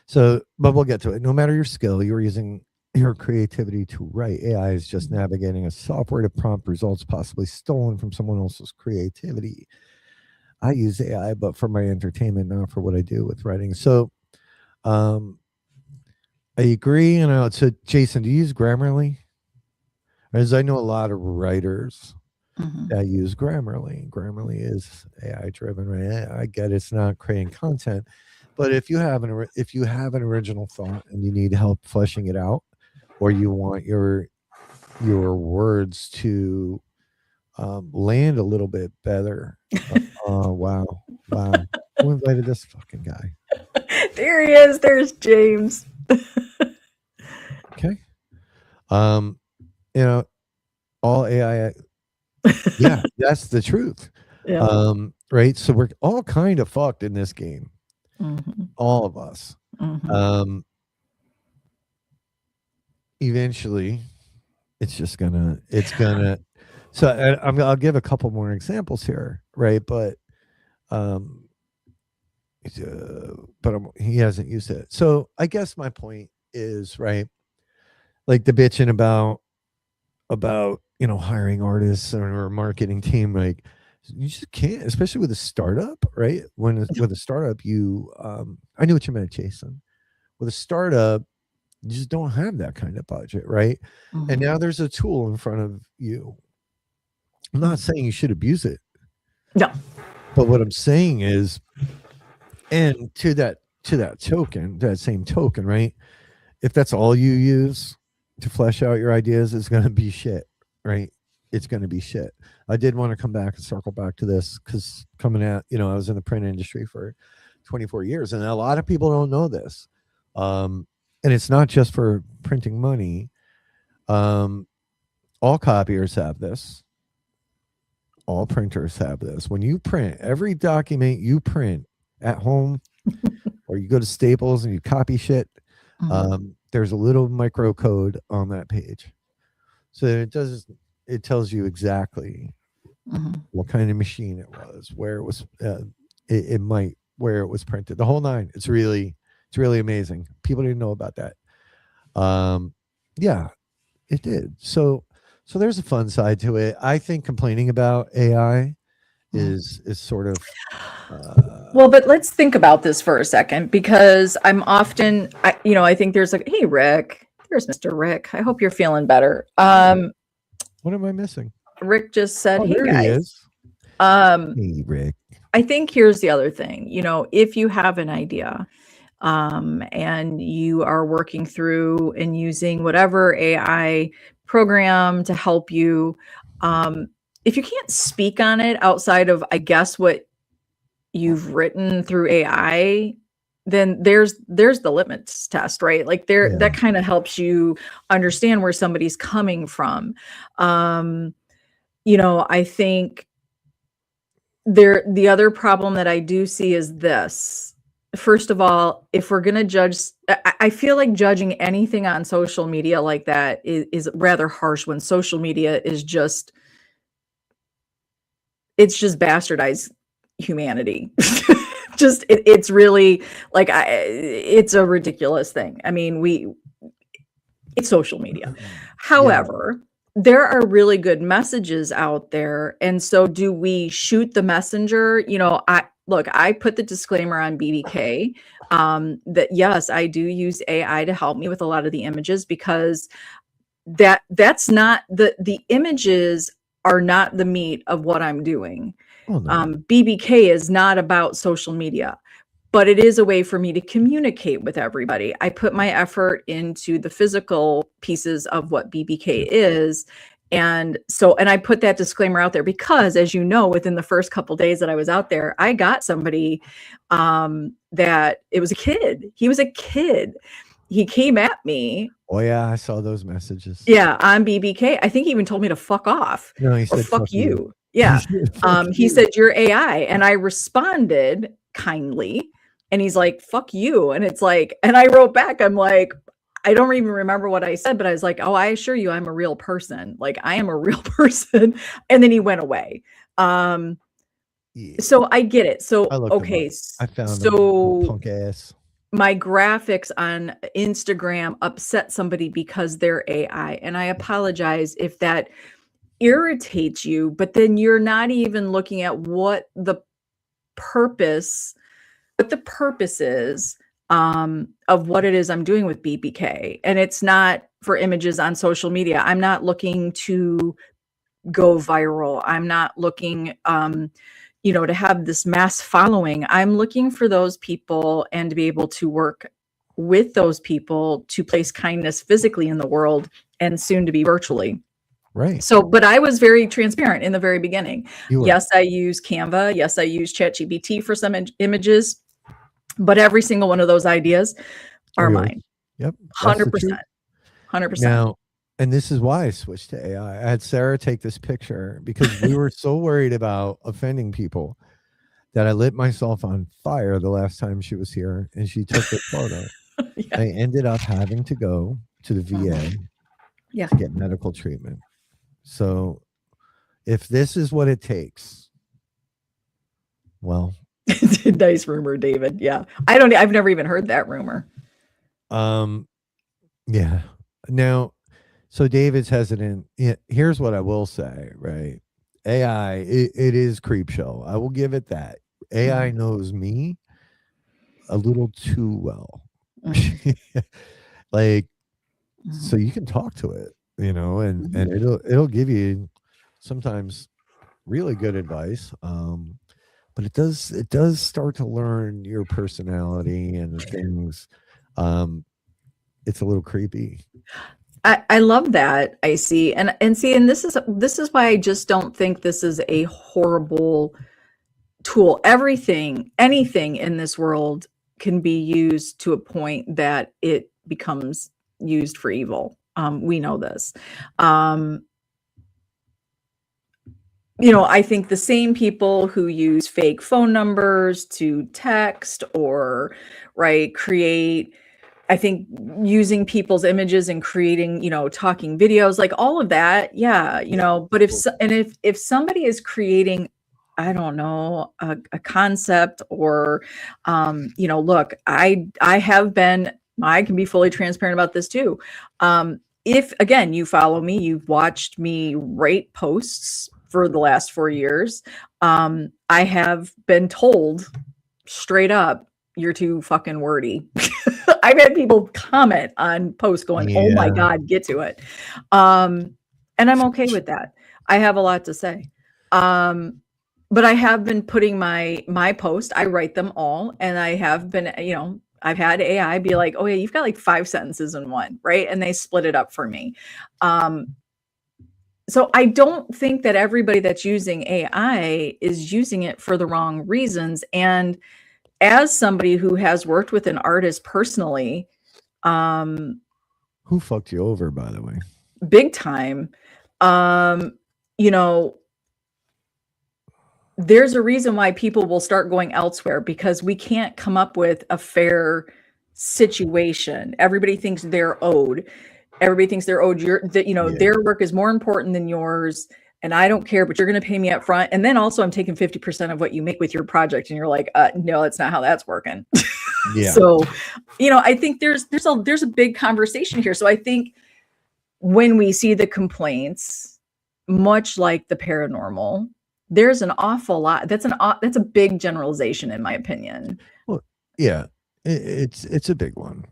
So, but we'll get to it. No matter your skill, you're using your creativity to write. AI is just navigating a software to prompt results possibly stolen from someone else's creativity. I use AI, but for my entertainment, not for what I do with writing. So, I agree. So Jason, do you use Grammarly? As I know a lot of writers that use Grammarly. Grammarly is AI driven, right? I get it's not creating content, but if you have an original thought and you need help fleshing it out, or you want your words to land a little bit better. Oh, wow. Who invited this fucking guy? There he is. There's James. Okay. All AI. Yeah, that's the truth. Yeah. Right. So we're all kind of fucked in this game. Mm-hmm. All of us. Mm-hmm. Eventually it's gonna so I'll give a couple more examples here, right? But he hasn't used it. So I guess my point is, right, like the bitching about hiring artists or a marketing team, like you just can't, especially with a startup, right? With a startup, you I knew what you meant, Jason. With a startup, you just don't have that kind of budget, right? Mm-hmm. And now there's a tool in front of you. I'm not saying you should abuse it. No. But what I'm saying is, and to that same token, right? If that's all you use to flesh out your ideas, it's going to be shit, right? It's going to be shit. I did want to come back and circle back to this because coming at, I was in the print industry for 24 years, and a lot of people don't know this. And it's not just for printing money. All copiers have this. All printers have this. When you print, every document you print at home or you go to Staples and you copy shit, there's a little microcode on that page. So it tells you exactly what kind of machine it was, where it was, where it was printed, the whole nine. It's really amazing. People didn't know about that. Yeah, it did. So there's a fun side to it. I think complaining about AI is sort of well, but let's think about this for a second, because I'm often, I think there's like, hey, Rick, there's Mr. Rick. I hope you're feeling better. What am I missing? Rick just said, hey, there guys. He is. Hey, Rick. I think here's the other thing, if you have an idea, and you are working through and using whatever AI program to help you, if you can't speak on it outside of, I guess, what you've written through AI, then there's the litmus test, right? Like that kind of helps you understand where somebody's coming from. I think the other problem that I do see is this. First of all, if we're going to judge, I feel like judging anything on social media like that is rather harsh, when social media is it's just bastardized humanity. It's really like, it's a ridiculous thing. I mean, it's social media. However, there are really good messages out there. And so do we shoot the messenger? I put the disclaimer on BBK, that yes, I do use AI to help me with a lot of the images, because that's not the images are not the meat of what I'm doing. Oh, no. BBK is not about social media, but it is a way for me to communicate with everybody. I put my effort into the physical pieces of what BBK is. And I put that disclaimer out there because, as you know, within the first couple of days that I was out there, I got somebody that it was a kid. He was a kid. He came at me. Oh yeah, I saw those messages. Yeah, on BBK. I think he even told me to fuck off. No, he said fuck you. Yeah. He said, you're AI. And I responded kindly. And he's like, fuck you. And it's like, and I wrote back, I'm like, I don't even remember what I said, but I was like, oh, I assure you I'm a real person. Like, I am a real person. And then he went away. So I get it. So, okay. I found him, punk ass. My graphics on Instagram upset somebody because they're AI. And I apologize if that irritates you, but then you're not even looking at what the purpose is of what it is I'm doing with BBK. And it's not for images on social media. I'm not looking to go viral. I'm not looking to have this mass following. I'm looking for those people and to be able to work with those people to place kindness physically in the world and soon to be virtually. Right. So, but I was very transparent in the very beginning. You were. Yes, I use Canva. Yes, I use ChatGPT for some images, but every single one of those ideas are yours. mine. Yep. That's the 100%. truth. 100%. Now, and this is why I switched to AI. I had Sarah take this picture because we were so worried about offending people that I lit myself on fire the last time she was here, and she took the photo. Yeah. I ended up having to go to the VA Yeah. to get medical treatment. So if this is what it takes, well, Nice rumor, David. Yeah. I've never even heard that rumor. yeah. Now, so David's hesitant. Here's what I will say, right? AI, it is creep show. I will give it that. AI knows me a little too well. Like, so you can talk to it, and it'll give you sometimes really good advice. But it does start to learn your personality and things. It's a little creepy. I love that. I see. And this is why I just don't think this is a horrible tool. Anything in this world can be used to a point that it becomes used for evil. We know this. I think the same people who use fake phone numbers to text or create, I think using people's images and creating, talking videos, like all of that. Yeah. But if somebody is creating, I don't know, a concept or, look, I can be fully transparent about this too. If again, you follow me, you've watched me write posts for the last 4 years. I have been told straight up, you're too fucking wordy. I've had people comment on posts going, oh my God, get to it. And I'm okay with that. I have a lot to say. But I have been putting my post, I write them all. And I have been, I've had AI be like, oh yeah, you've got like 5 sentences in one, right? And they split it up for me. So I don't think that everybody that's using AI is using it for the wrong reasons. And as somebody who has worked with an artist personally, who fucked you over, by the way? Big time. There's a reason why people will start going elsewhere because we can't come up with a fair situation. Everybody thinks they're owed. Everybody thinks they're owed their work is more important than yours. And I don't care, but you're going to pay me up front. And then also I'm taking 50% of what you make with your project. And you're like, no, that's not how that's working. Yeah. So, I think there's a big conversation here. So I think when we see the complaints, much like the paranormal, there's an awful lot. That's a big generalization in my opinion. Well, yeah, it's a big one.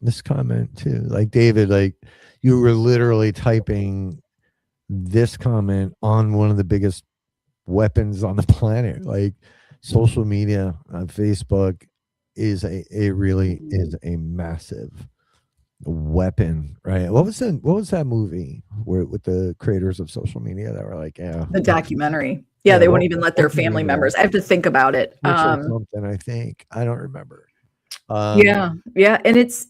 This comment too, like David, like you were literally typing this comment on one of the biggest weapons on the planet. Like social media on Facebook is really a massive weapon, right? What was that movie with the creators of social media that were like, the documentary? Yeah, they won't even let their family members. I have to think about it. Something, I think. I don't remember. Yeah. And it's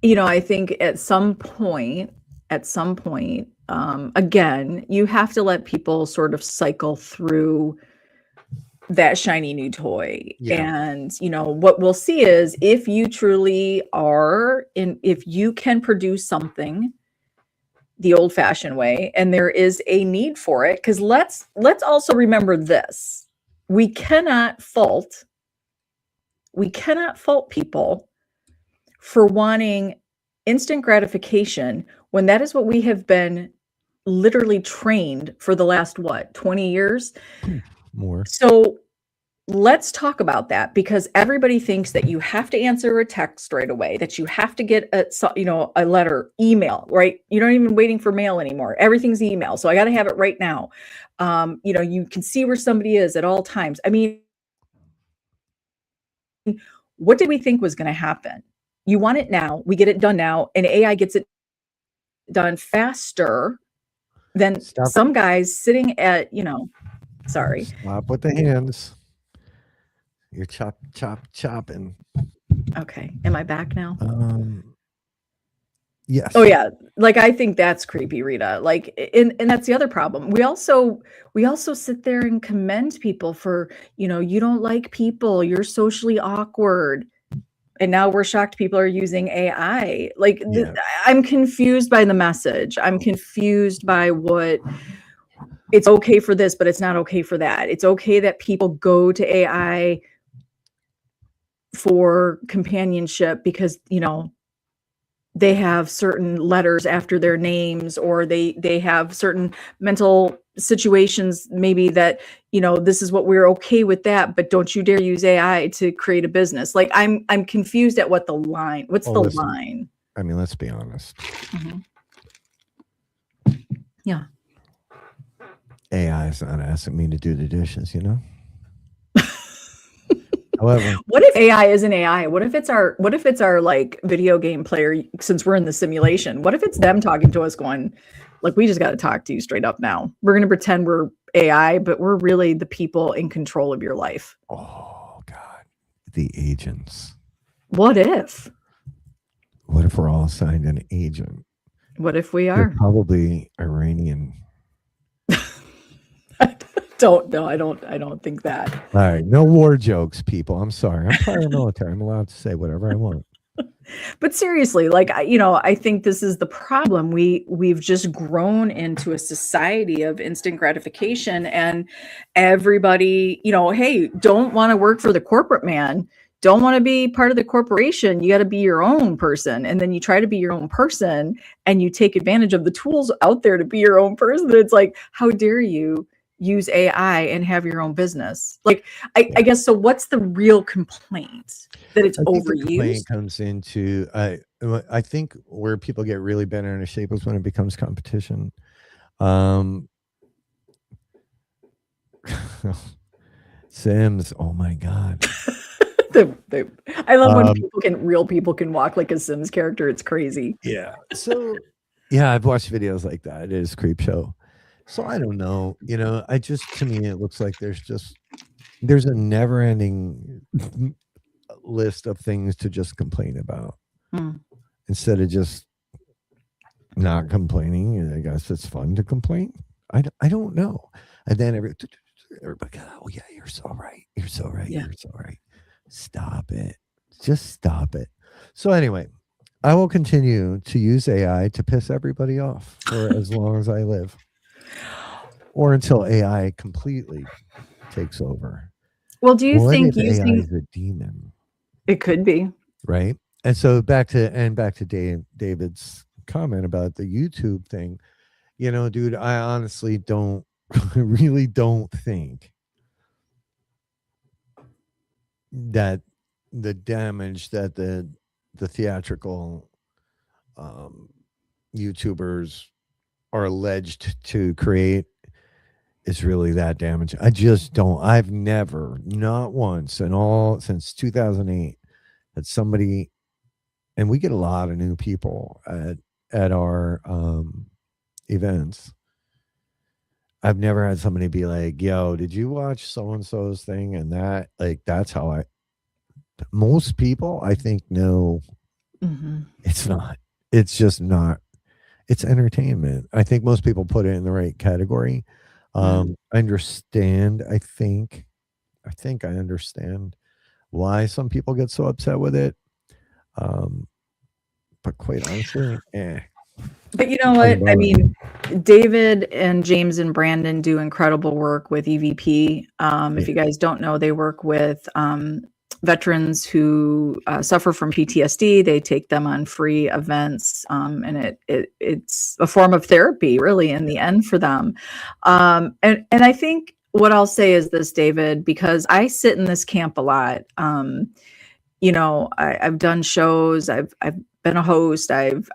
I think at some point, again, you have to let people sort of cycle through that shiny new toy. Yeah. And, what we'll see is if you truly if you can produce something the old fashioned way, and there is a need for it, because let's also remember this. We cannot fault people for wanting instant gratification when that is what we have been literally trained for the last 20 years more. So let's talk about that, because everybody thinks that you have to answer a text right away, that you have to get a letter, email, right? You're not even waiting for mail anymore. Everything's email. So I got to have it right now. You can see where somebody is at all times. I mean, what did we think was going to happen? you want it now, we get it done now, and AI gets it done faster than Stop. some guys sitting at, sorry. Stop with the hands. You're chopping. Okay. Am I back now? Yes. Oh yeah. Like, I think that's creepy, Rita. Like, and that's the other problem. We also sit there and commend people for, you don't like people, you're socially awkward. And now we're shocked people are using AI. Like, I'm confused by the message. I'm confused by what it's okay for this, but it's not okay for that. It's okay that people go to AI for companionship because, they have certain letters after their names, or they have certain mental situations, maybe that, this is what we're okay with that, but don't you dare use AI to create a business. Like, I'm confused at what's the line? I mean, let's be honest. Mm-hmm. Yeah. AI is not asking me to do the dishes, However, what if AI isn't AI? What if it's our like video game player, since we're in the simulation? What if it's them talking to us going, like, we just got to talk to you straight up now. We're going to pretend we're AI, but we're really the people in control of your life. Oh God, the agents. What if we're all assigned an agent? What if we are? They're probably Iranian. I don't think that. All right, no war jokes, people. I'm sorry. I'm part of the military. I'm allowed to say whatever I want. But seriously, like, I think this is the problem. We've just grown into a society of instant gratification, and everybody, hey, don't want to work for the corporate man. Don't want to be part of the corporation. You got to be your own person. And then you try to be your own person and you take advantage of the tools out there to be your own person. It's like, how dare you use AI and have your own business? Like, I guess, so what's the real complaint? That it's overused? The complaint comes into, I think where people get really bent out of shape is when it becomes competition. Sims, oh my God. I love when real people can walk like a Sims character. It's crazy. Yeah. So yeah, I've watched videos like that. It is creep show. So I don't know, to me, it looks like there's a never ending list of things to just complain about instead of just not complaining. I guess it's fun to complain. I don't know. And then everybody, oh yeah, you're so right. You're so right. Yeah. You're so right. Stop it. Just stop it. So anyway, I will continue to use AI to piss everybody off for as long as I live, or until AI completely takes over. Well, do you think using AI is a demon? It could be, right? And so back to David's comment about the YouTube thing. Dude, I honestly really don't think that the damage that the theatrical YouTubers are alleged to create is really that damage. I just don't. I've never, not once, since 2008, that somebody, and we get a lot of new people at our events. I've never had somebody be like, yo, did you watch so-and-so's thing? And that, like, that's how most people, I think, know it's not. It's just not. It's entertainment. I think most people put it in the right category. I understand. I think I understand why some people get so upset with it. But quite honestly, But you know what? I mean, David and James and Brandon do incredible work with EVP. If you guys don't know, they work with veterans who suffer from PTSD. They take them on free events, and it's a form of therapy, really, in the end for them. And I think what I'll say is this, David, because I sit in this camp a lot. I've done shows. I've been a host. I've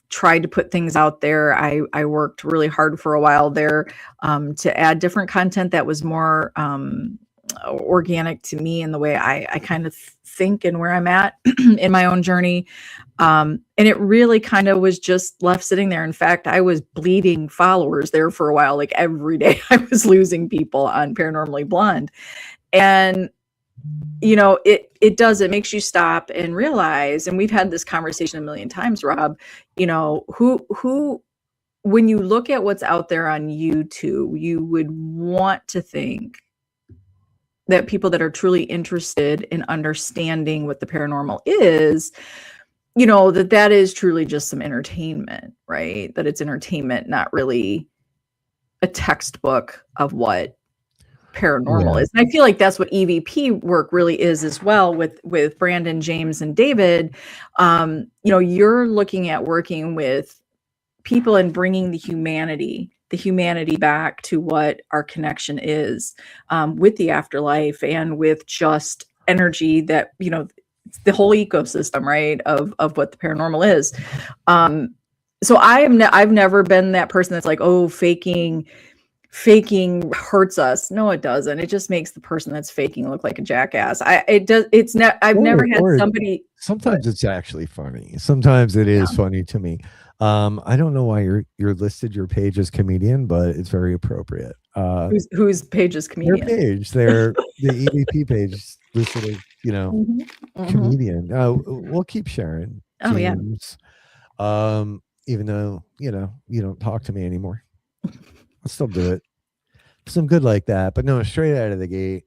tried to put things out there. I worked really hard for a while there to add different content that was more organic to me in the way I kind of think and where I'm at in my own journey. And it really kind of was just left sitting there. In fact, I was bleeding followers there for a while. Like every day I was losing people on Paranormally Blonde. And it makes you stop and realize, and we've had this conversation a million times, Rob, who when you look at what's out there on YouTube, you would want to think that people that are truly interested in understanding what the paranormal is, that is truly just some entertainment, right? That it's entertainment, not really a textbook of what paranormal is. And I feel like that's what EVP work really is as well with Brandon, James, and David. You're looking at working with people and bringing the humanity back to what our connection is with the afterlife and with just energy that, the whole ecosystem, right, of what the paranormal is. So I've never been that person that's like, oh, faking hurts us. No, it doesn't. It just makes the person that's faking look like a jackass. I've never had somebody. Sometimes it's actually funny. Sometimes it is funny to me. I don't know why you're listed your page as comedian, but it's very appropriate. Whose page is comedian? Their page, the EVP page listed as, comedian. We'll keep sharing. James. Even though, you don't talk to me anymore. I'll still do it. Some good like that, but no, straight out of the gate,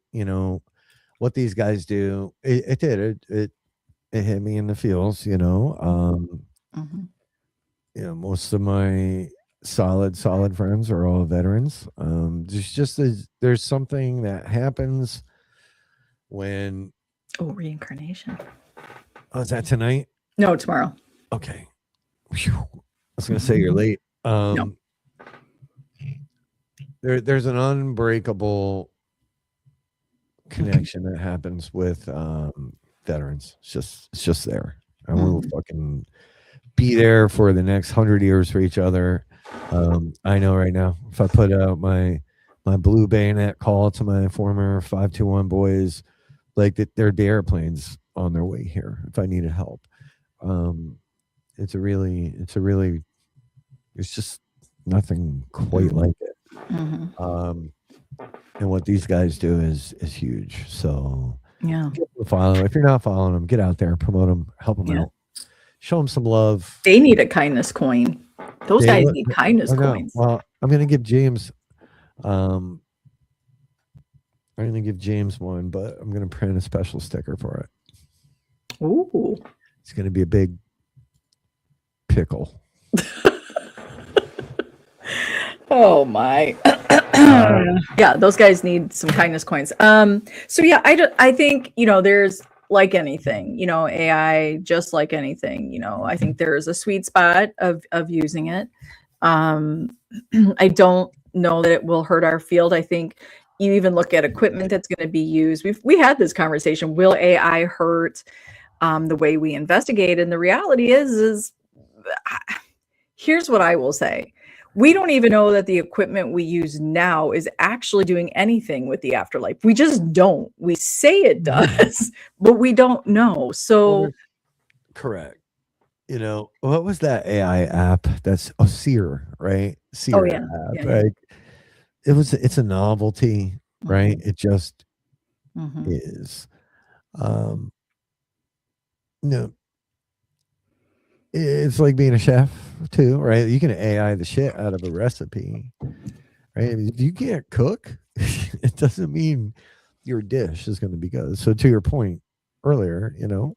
what these guys do, it hit me in the feels, most of my solid friends are all veterans. There's something that happens when reincarnation. Oh, is that tonight? No, tomorrow. Okay. Whew. I was gonna say you're late. No. There's an unbreakable connection that happens with veterans. It's just there. And we'll fucking be there for the next 100 years for each other. I know right now, if I put out my blue bayonet call to my former 521 boys, like that there'd be airplanes on their way here if I needed help. It's just nothing quite like it. And what these guys do is huge. So follow. If you're not following them, get out there, promote them, help them out, show them some love. They need a kindness coin. Those guys need kindness coins. Well, I'm gonna give James one, but I'm gonna print a special sticker for it. Ooh. It's gonna be a big pickle. Oh my. Yeah, those guys need some kindness coins. So yeah, I think, there's like anything, AI, just like anything, I think there's a sweet spot of using it. I don't know that it will hurt our field. I think you even look at equipment that's going to be used. We had this conversation. Will AI hurt the way we investigate? And the reality is here's what I will say. We don't even know that the equipment we use now is actually doing anything with the afterlife. We just don't. We say it does, but we don't know. So correct. What was that AI app? That's Seer, right? Seer app, right? It's a novelty, right? It just is. It's like being a chef too, right? You can AI the shit out of a recipe, right? I mean, if you can't cook, it doesn't mean your dish is going to be good. So to your point earlier, you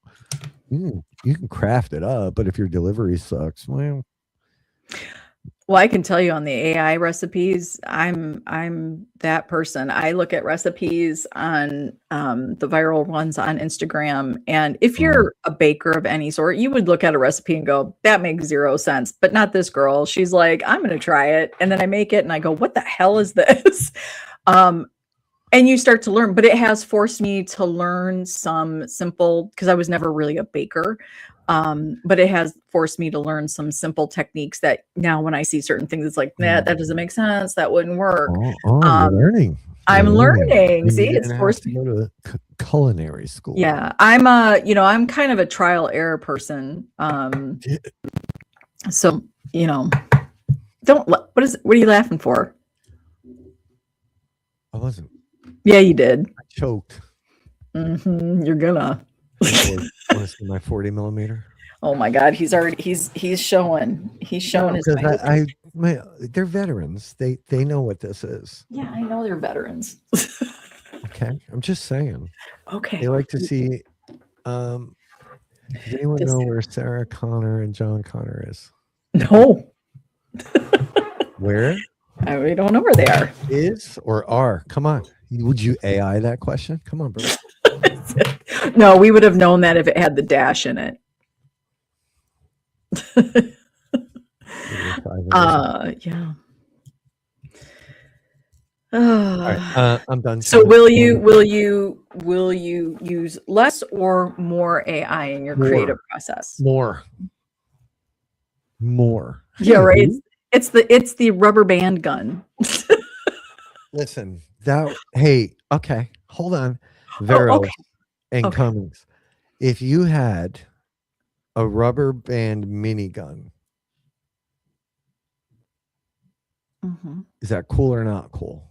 can craft it up, but if your delivery sucks, well, I can tell you on the AI recipes, I'm that person. I look at recipes on the viral ones on Instagram, and if you're a baker of any sort, you would look at a recipe and go, that makes zero sense. But not this girl. She's like, I'm going to try it, and then I make it, and I go, what the hell is this? And you start to learn, but it has forced me to learn some simple, because I was never really a baker. But it has forced me to learn some simple techniques that now when I see certain things, it's like, nah, that doesn't make sense. That wouldn't work. You're learning. I'm learning. See, You it's didn't have forced to me. go to culinary school. Yeah, I'm kind of a trial error person. So, what are you laughing for? I wasn't. Yeah, you did. I choked. You're gonna. Want to see my 40 millimeter? Oh my God, he's showing his Because they're veterans. They know what this is. Yeah, I know they're veterans. Okay, I'm just saying. Okay. They like to see. Does anyone know where Sarah Connor and John Connor is? No. Where? We don't know where they are. Is or are? Come on. Would you AI that question? Come on, bro. No, we would have known that if it had the dash in it. Yeah. All right, I'm done. So will you use less or more AI in your creative process? More. Yeah, right. It's the rubber band gun. Listen, okay, hold on. Vero and Cummings. If you had a rubber band minigun, is that cool or not cool?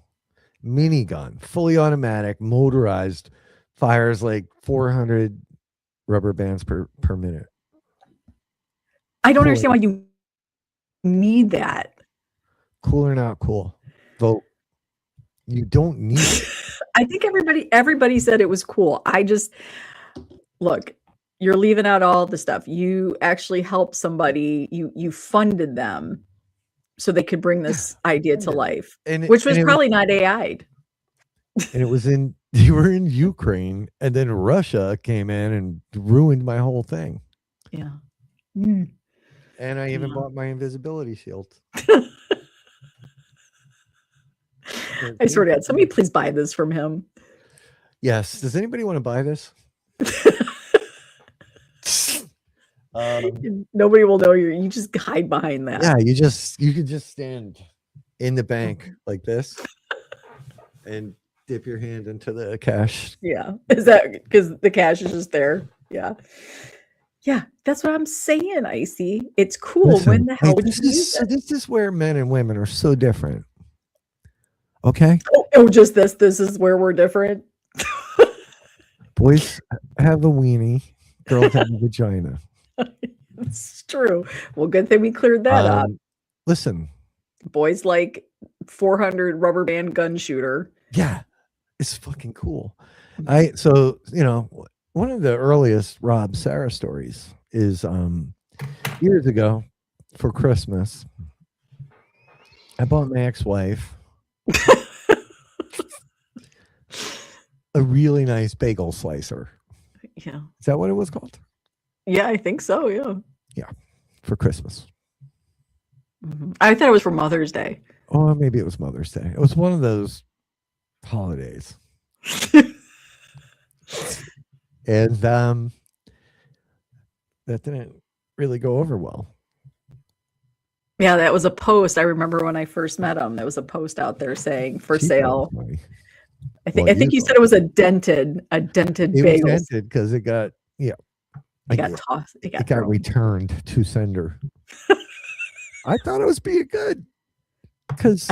Minigun, fully automatic, motorized, fires like 400 rubber bands per minute. I don't understand why you need that. Cool or not cool? Vote. You don't need it. I think everybody said it was cool. Look, you're leaving out all the stuff. You actually helped somebody. You funded them so they could bring this idea to life, which was probably not AI'd. And it was you were in Ukraine, and then Russia came in and ruined my whole thing. Yeah. And I even bought my invisibility shield. I swear to God, somebody please buy this from him. Yes. Does anybody want to buy this? Nobody will know you just hide behind that. Yeah, you could just stand in the bank like this and dip your hand into the cash. Yeah. Is that because the cash is just there? Yeah. Yeah, that's what I'm saying, Icy. It's cool. Listen, when the hell would you use it? This is where men and women are so different. Okay? Oh, just this. This is where we're different. Boys have a weenie, girls have a vagina. It's true. Well, good thing we cleared that up. Listen. Boys like 400 rubber band gun shooter. Yeah. It's fucking cool. So, one of the earliest Rob Sara stories is years ago for Christmas. I bought my ex-wife a really nice bagel slicer. Yeah. Is that what it was called? Yeah, I think so. Yeah. Yeah. For Christmas. I thought it was for Mother's Day. Oh, maybe it was Mother's Day. It was one of those holidays. And that didn't really go over well. Yeah, that was a post. I remember when I first met him, there was a post out there saying for sale. I think you said it was a dented bagel. It was dented because it got tossed. It got returned to sender. I thought it was being good because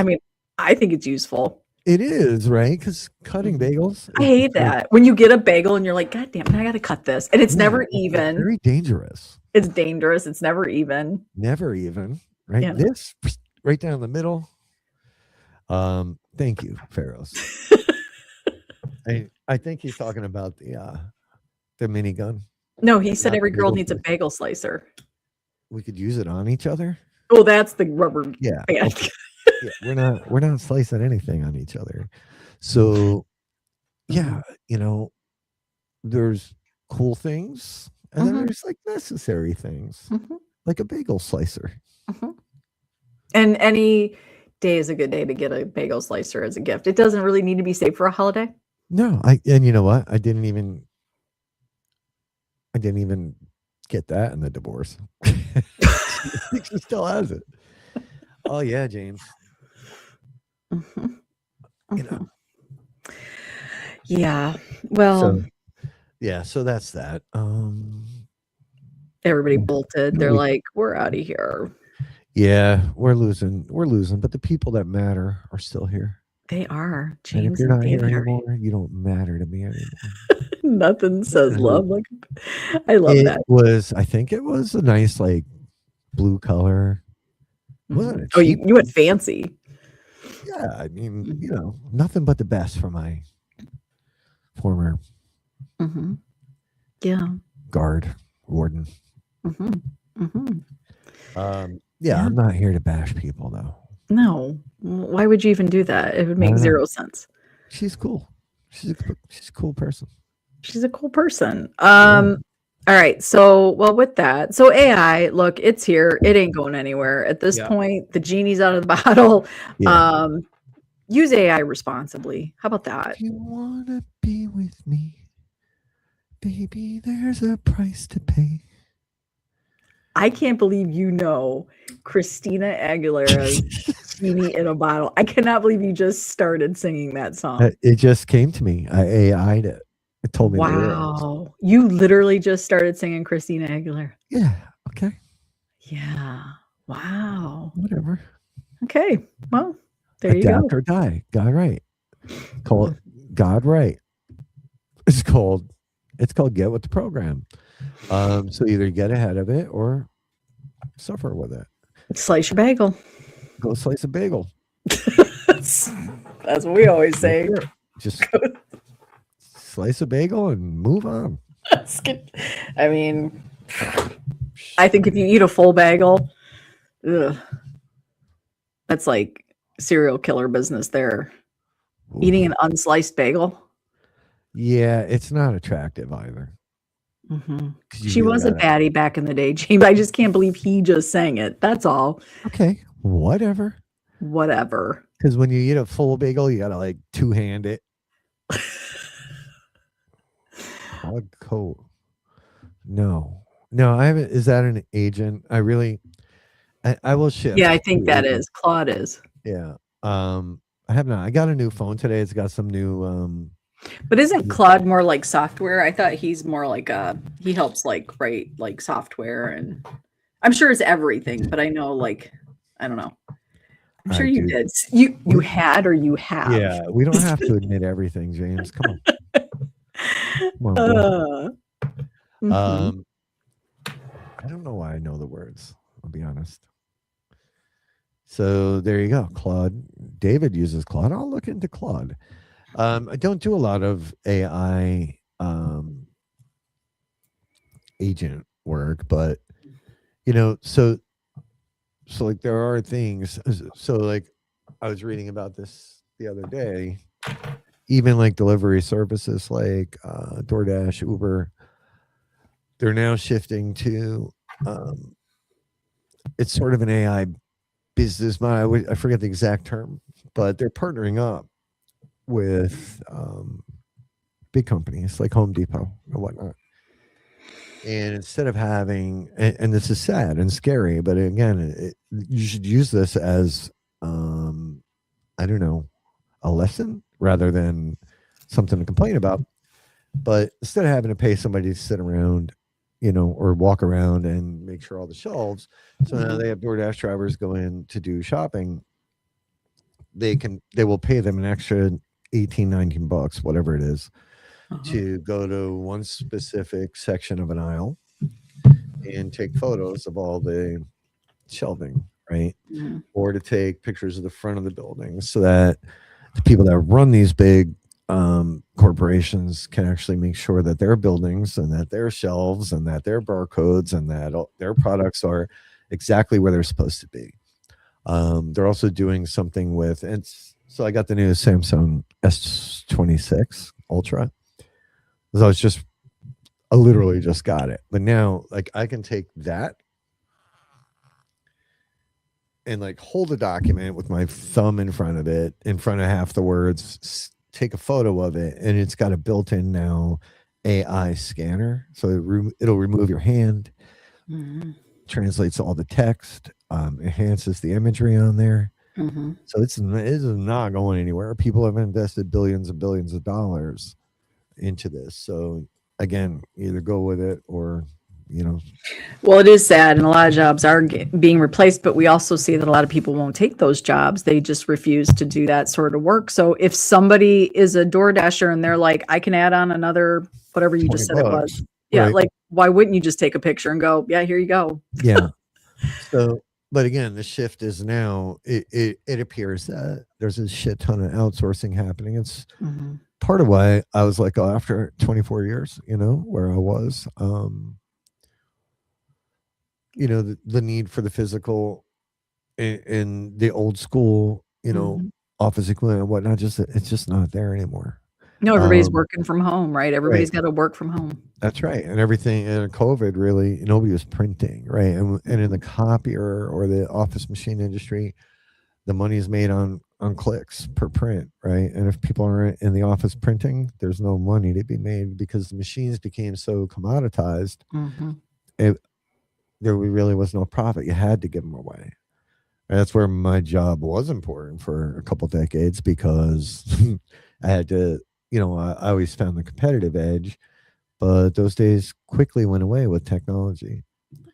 I think it's useful. It is, right? Because cutting bagels. I hate that. When you get a bagel and you're like, God damn it, I got to cut this. And it's never even. It's very dangerous. It's dangerous. It's never even. Never even. Right? Yeah. This, right down the middle. Thank you, Pharaohs. I think he's talking about the minigun. No, he said every girl needs a bagel slicer. We could use it on each other. Oh, that's the rubber. Yeah. Okay. Yeah, we're not slicing anything on each other. So yeah, there's cool things and then there's like necessary things, like a bagel slicer. And any day is a good day to get a bagel slicer as a gift. It doesn't really need to be saved for a holiday. No, and you know what? I didn't even get that in the divorce. She still has it. Oh yeah, James. Yeah. Well, So yeah, so that's that. everybody bolted. They're we- like, we're out of here. yeah, we're losing, but the people that matter are still here. They are. And if James you're and not here David are. anymore, you don't matter to me anymore. Nothing says love like I love It that. was, I think it was a nice like blue color. It wasn't a Oh, you, cheap. you went fancy. Yeah, I mean, nothing but the best for my former Mm-hmm. Yeah. guard warden. Mm-hmm. Mm-hmm. Yeah, Yeah. I'm not here to bash people though. No. Why would you even do that? It would make zero sense. She's cool. She's a cool person. She's a cool person. All right. So, well, with that, so AI, look, it's here. It ain't going anywhere at this point. The genie's out of the bottle. Yeah. Use AI responsibly. How about that? If you wanna be with me, baby, there's a price to pay. I can't believe you know Christina Aguilera's Genie in a Bottle. I cannot believe you just started singing that song. It just came to me. I AI'd it. It told me the lyrics. Wow. You literally just started singing Christina Aguilera. Yeah. Okay. Yeah. Wow. Whatever. Okay. Well, there you Adapt go. or die. God right. Call it God right. It's called Get with the Program. So either get ahead of it or suffer with it. Slice your bagel. Go slice a bagel. That's what we always say. Just slice a bagel and move on. I mean, I think if you eat a full bagel, that's like serial killer business there. Ooh. Eating an unsliced bagel. Yeah, it's not attractive either. Mm-hmm. She was a baddie back in the day, James. I just can't believe he just sang it. That's all. Okay, whatever. Because when you eat a full bagel, you gotta like two-hand it. Hog coat. No, I haven't. Is that an agent? I will shift. Yeah, I think that is. Claude is. Yeah. I have not. I got a new phone today. It's got some new. But isn't Claude more like software? I thought he's more like he helps like write like software, and I'm sure it's everything. But I know like I don't know. I'm sure you did. You had or you have. Yeah, we don't have to admit everything, James. Come on. I don't know why I know the words. I'll be honest. So there you go. Claude. David uses Claude. I'll look into Claude. I don't do a lot of AI agent work, but so like there are things. So like I was reading about this the other day. Even like delivery services like DoorDash, Uber, they're now shifting to it's sort of an AI business model. I forget the exact term, but they're partnering up with big companies like Home Depot and whatnot. And instead of having, and this is sad and scary, but again, you should use this as, I don't know, a lesson rather than something to complain about. But instead of having to pay somebody to sit around, or walk around and make sure all the shelves. So now they have DoorDash drivers go in to do shopping. They will pay them an extra $18-19, whatever it is, to go to one specific section of an aisle and take photos of all the shelving, right? Mm-hmm. Or to take pictures of the front of the building so that the people that run these big corporations can actually make sure that their buildings and that their shelves and that their barcodes and that their products are exactly where they're supposed to be. They're also doing something with, and so I got the new Samsung S26 Ultra. So I literally just got it, but now like I can take that and like hold a document with my thumb in front of it, in front of half the words, take a photo of it, and it's got a built-in now AI scanner, so it'll remove your hand, translates all the text, enhances the imagery on there. So it is not going anywhere. People have invested billions and billions of dollars into this. So again, either go with it or, you know. Well, it is sad, and a lot of jobs are being replaced, but we also see that a lot of people won't take those jobs. They just refuse to do that sort of work. So if somebody is a door dasher and they're like, I can add on another, whatever you just said it was. Yeah. Right. Like, why wouldn't you just take a picture and go, yeah, here you go. Yeah. So, but again, the shift is now, it appears that there's a shit ton of outsourcing happening. It's part of why I was like, after 24 years, you know, where I was, you know, the need for the physical in the old school, you know, office equipment and whatnot, it's just not there anymore. No, everybody's working from home, right? Everybody's got to work from home. That's right. And everything in COVID, really, nobody was printing, right? And in the copier or the office machine industry, the money is made on clicks per print, right? And if people aren't in the office printing, there's no money to be made because the machines became so commoditized. There really was no profit. You had to give them away. And that's where my job was important for a couple decades because I had to, you know, I always found the competitive edge, but those days quickly went away with technology.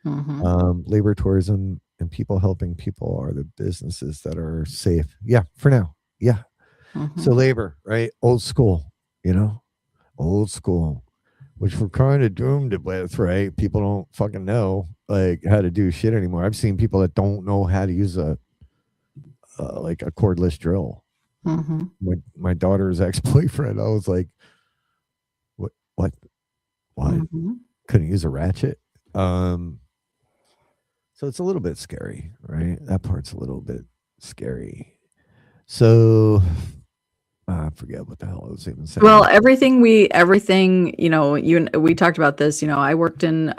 Labor tourism and people helping people are the businesses that are safe. Yeah, for now. Yeah. So labor, right? Old school, you know, old school, which we're kind of doomed with, right? People don't fucking know like how to do shit anymore. I've seen people that don't know how to use like a cordless drill. My daughter's ex-boyfriend, I was like, what couldn't use a ratchet. So it's a little bit scary, right? That part's a little bit scary. So I forget what the hell I was even saying. Well, everything, you know, we talked about this, you know, I worked in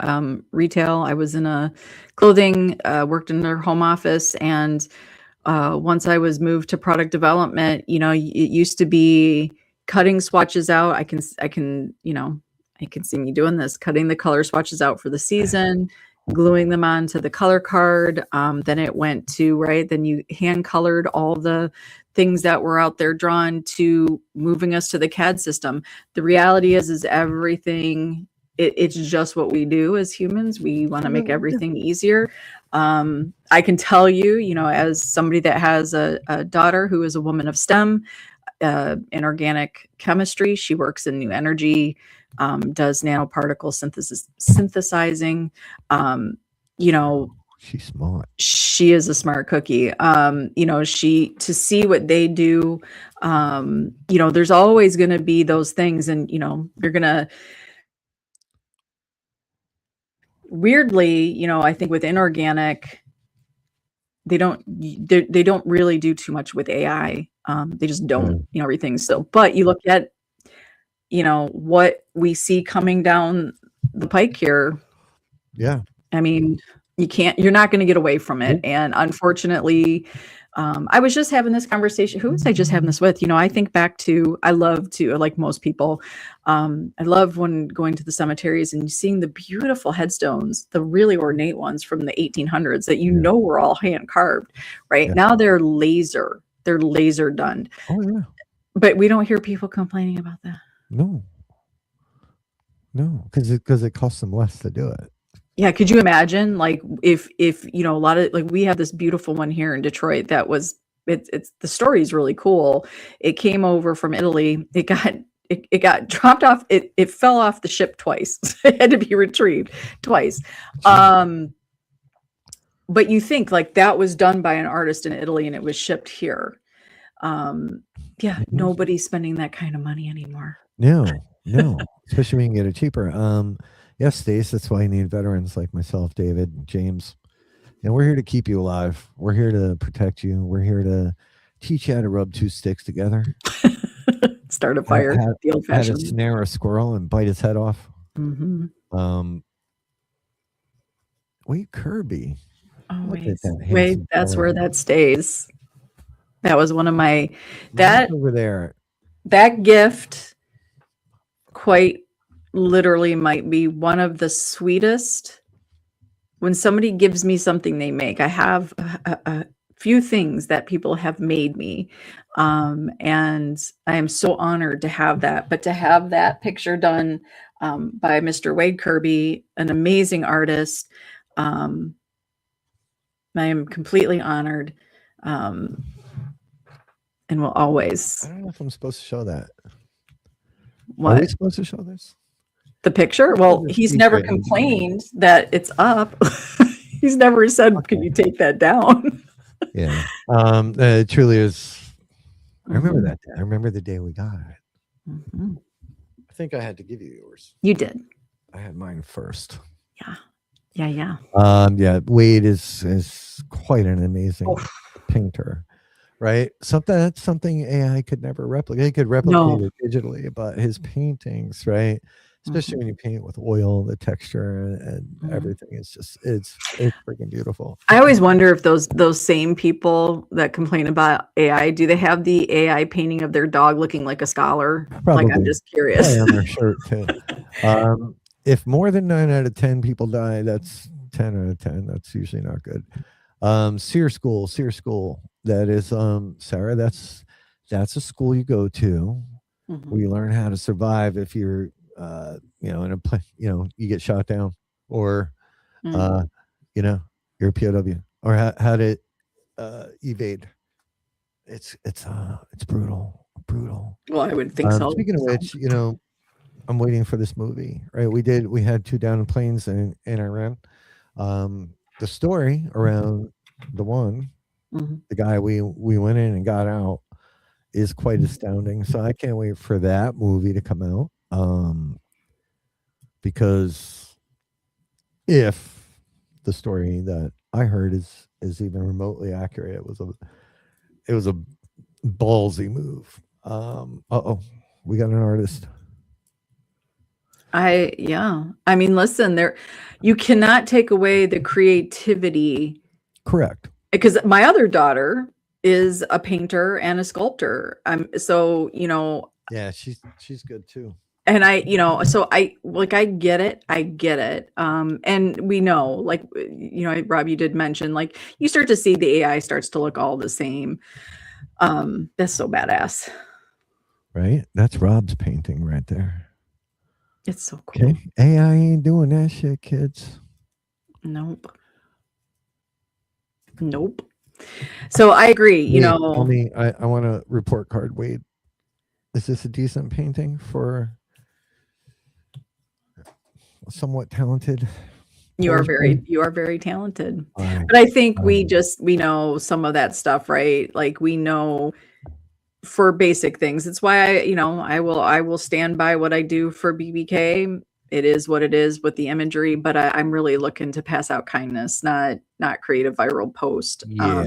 retail. I was in a clothing, worked in their home office. And once I was moved to product development, you know, it used to be cutting swatches out. I can, you know, I can see me doing this, cutting the color swatches out for the season, gluing them onto the color card. Then it went to, right, then you hand colored all the things that were out there drawn to moving us to the CAD system. The reality is everything, it's just what we do as humans. We want to make everything easier. I can tell you, you know, as somebody that has a daughter who is a woman of STEM, in organic chemistry, she works in new energy, does nanoparticle synthesizing. You know, she's smart. She is a smart cookie. You know, to see what they do, you know, there's always going to be those things. And, you know, you're going to, weirdly, you know, I think with inorganic, they don't really do too much with AI. They just don't, you know, everything still. But you look at, you know, what we see coming down the pike here. Yeah. I mean, you're not going to get away from it. And unfortunately, I was just having this conversation. Who was I just having this with? You know, I think back to, I love to, like most people, I love when going to the cemeteries and seeing the beautiful headstones, the really ornate ones from the 1800s that you know were all hand carved, right? Now they're laser done. Oh yeah. But we don't hear people complaining about that. No, because it costs them less to do it. Yeah, could you imagine, like, if you know, a lot of, like, we have this beautiful one here in Detroit that was, it's the story is really cool. It came over from Italy. It got dropped off. It fell off the ship twice. It had to be retrieved twice. But you think like that was done by an artist in Italy and it was shipped here. Yeah, nobody's spending that kind of money anymore. No, especially when you can get it cheaper. Yes, Stace, that's why you need veterans like myself, David, James. And we're here to keep you alive. We're here to protect you. We're here to teach you how to rub two sticks together. Start a fire, the old-fashioned. How to snare a squirrel and bite his head off. Wait, Kirby. Oh, wait, that's where that stays. That was one of my, that over there. That gift quite literally might be one of the sweetest. When somebody gives me something they make, I have a few things that people have made me. And I am so honored to have that. But to have that picture done by Mr. Wade Kirby, an amazing artist, I am completely honored, and will always. I don't know if I'm supposed to show that. What? Are we supposed to show this? The picture? Well, he's never complained that it's up. He's never said, "Can you take that down?" Yeah. It truly is. I remember that day. I remember the day we got it. Mm-hmm. I think I had to give you yours. You did. I had mine first. Yeah. Yeah. Yeah. Wade is quite an amazing painter, right? That's something AI could never replicate. It could replicate it digitally, but his paintings, right? Especially when you paint with oil, the texture and everything is just it's freaking beautiful. I always wonder if those same people that complain about AI, do they have the AI painting of their dog looking like a scholar? Probably. Like, I'm just curious. Probably on their shirt too. If more than 9 out of 10 people die, that's 10 out of 10. That's usually not good. Sear School. That is Sarah. That's a school you go to where you learn how to survive if you're in a place, you get shot down, or you're a POW, or how to evade. It's brutal. Well, I would think so. Speaking of which, I'm waiting for this movie, right? We had 2 downed planes in Iran. The story around the guy we went in and got out is quite astounding. So I can't wait for that movie to come out. Because if the story that I heard is even remotely accurate, it was a ballsy move. We got an artist. I mean, listen, you cannot take away the creativity. Correct. Because my other daughter is a painter and a sculptor. So, yeah, she's good too. And I get it. And we know, like, Rob, you did mention, like, you start to see the AI starts to look all the same. That's so badass. Right? That's Rob's painting right there. It's so cool. Okay. AI ain't doing that shit, kids. Nope. So I agree, Tell me, I want a report card. Wade, is this a decent painting for somewhat talented? You are very talented. But I think we know some of that stuff, right? Like, we know for basic things. It's why I will stand by what I do for BBK. It is what it is with the imagery, but I'm really looking to pass out kindness, not create a viral post. Yeah.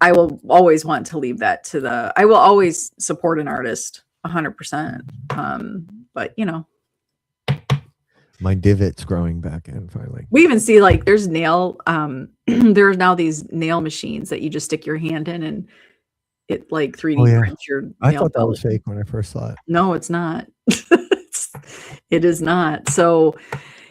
I will always want to leave that I will always support an artist 100%. But my divot's growing back in finally. We even see, like, there's there's now these nail machines that you just stick your hand in and it, like, 3D prints your nail. I thought that was fake when I first saw it. No, it's not. It is not. So,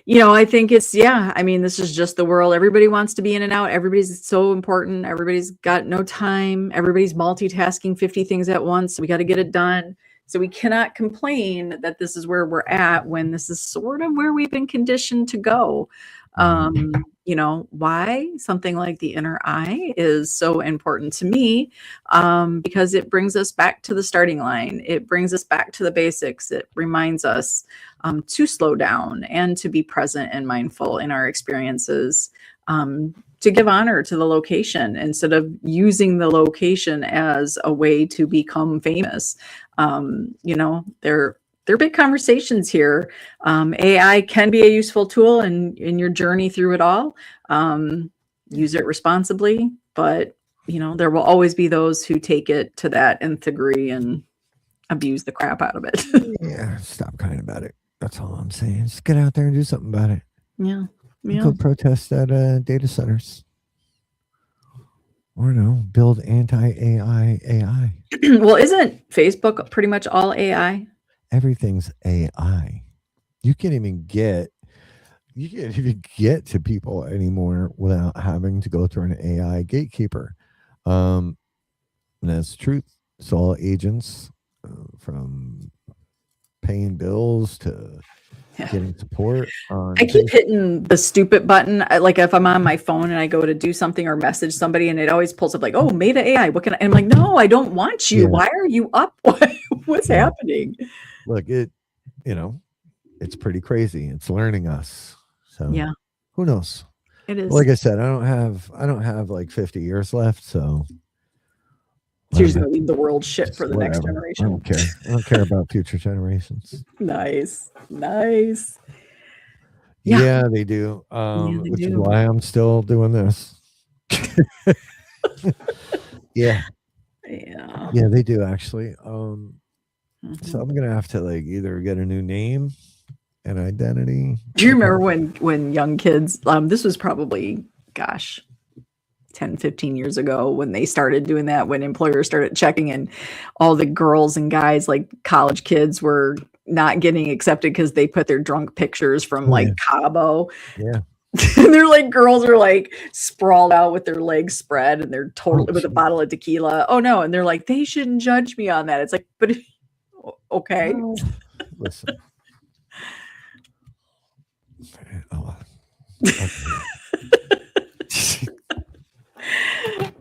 I think this is just the world. Everybody wants to be in and out. Everybody's so important. Everybody's got no time. Everybody's multitasking 50 things at once. We got to get it done. So we cannot complain that this is where we're at when this is sort of where we've been conditioned to go. Why something like the inner eye is so important to me, because it brings us back to the starting line. It brings us back to the basics. It reminds us to slow down and to be present and mindful in our experiences, to give honor to the location instead of using the location as a way to become famous. They're big conversations here. AI can be a useful tool in your journey through it all. Use it responsibly, but there will always be those who take it to that nth degree and abuse the crap out of it. Yeah, stop crying about it. That's all I'm saying. Just get out there and do something about it. Yeah. Go protest at data centers. Or build anti-AI. Well, isn't Facebook pretty much all AI? Everything's AI. You can't even get to people anymore without having to go through an AI gatekeeper. And that's the truth. It's all agents, from paying bills to getting support. I keep hitting the stupid button. Like if I'm on my phone and I go to do something or message somebody, and it always pulls up like, "Oh, Meta AI. What can I?" And I'm like, "No, I don't want you. Yeah. Why are you up? What's happening?" Look, it's pretty crazy. It's learning us. So Yeah, who knows? it is. Like I said, I don't have like 50 years left, so you're just gonna leave the world shit for the next whatever. generation. I don't care. I don't care about future generations. Nice. Yeah, they do. They Which is do. why I'm still doing this. Yeah, they do actually. So I'm gonna have to like either get a new name and identity. Do you remember when young kids, this was probably, 10, 15 years ago, when they started doing that, when employers started checking, and all the girls and guys, like college kids, were not getting accepted because they put their drunk pictures from Cabo. Yeah. And they're like, girls are like sprawled out with their legs spread, and they're totally with a bottle of tequila. Oh no. And they're like, they shouldn't judge me on that. It's like, but okay. Listen.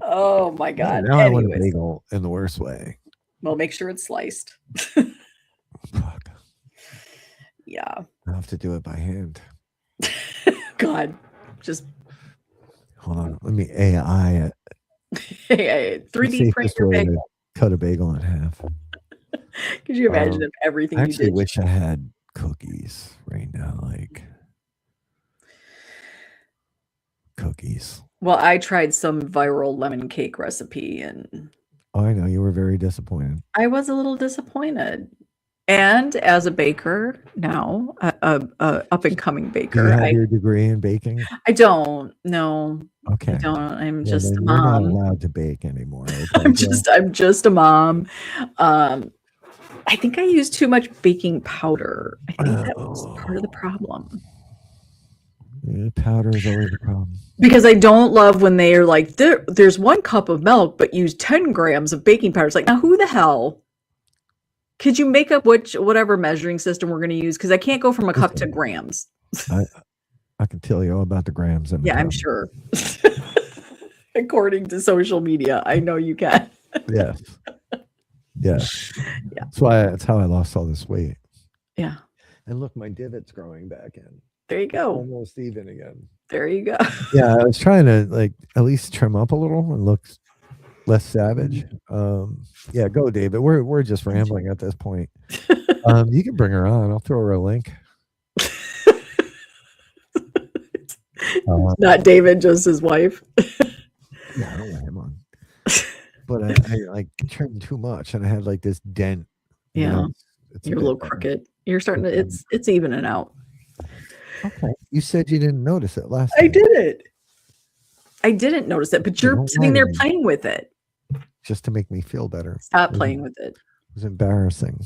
Oh my God. Now I want a bagel in the worst way. Well, make sure it's sliced. Fuck. Yeah. I have to do it by hand. God. Just hold on. Let me AI it. 3D print your bagel. Cut a bagel in half. Could you imagine if everything I you actually did? wish I had cookies right now, like cookies. Well, I tried some viral lemon cake recipe, and I know you were very disappointed. I was a little disappointed. And as a baker now, a up and coming baker, do you have your degree in baking? I don't. No. Okay. I don't. I'm just a You're mom. not allowed to bake anymore. Okay? I'm just a mom. I think I used too much baking powder. I think that was part of the problem. Yeah, powder is always a problem. Because I don't love when they are like, there's 1 cup of milk, but use 10 grams of baking powder. It's like, now who the hell? Could you make up whatever measuring system we're going to use? Because I can't go from a cup to grams. I can tell you all about the grams. Yeah, I'm sure. According to social media, I know you can. Yes. Yes. Yeah. That's how I lost all this weight. Yeah. And look, my divot's growing back in. There you go. Almost even again. There you go. Yeah, I was trying to like at least trim up a little and look less savage. Yeah, go David. We're just rambling at this point. You can bring her on. I'll throw her a link. Not David, just his wife. Yeah, I don't want him on. But I like trimmed too much, and I had like this dent. Yeah, it's you're a little crooked. You're starting to. It's evening out. Okay, you said you didn't notice it last. I did. I didn't notice it, but you're sitting there playing with it. Just to make me feel better. Stop playing with it. It was embarrassing.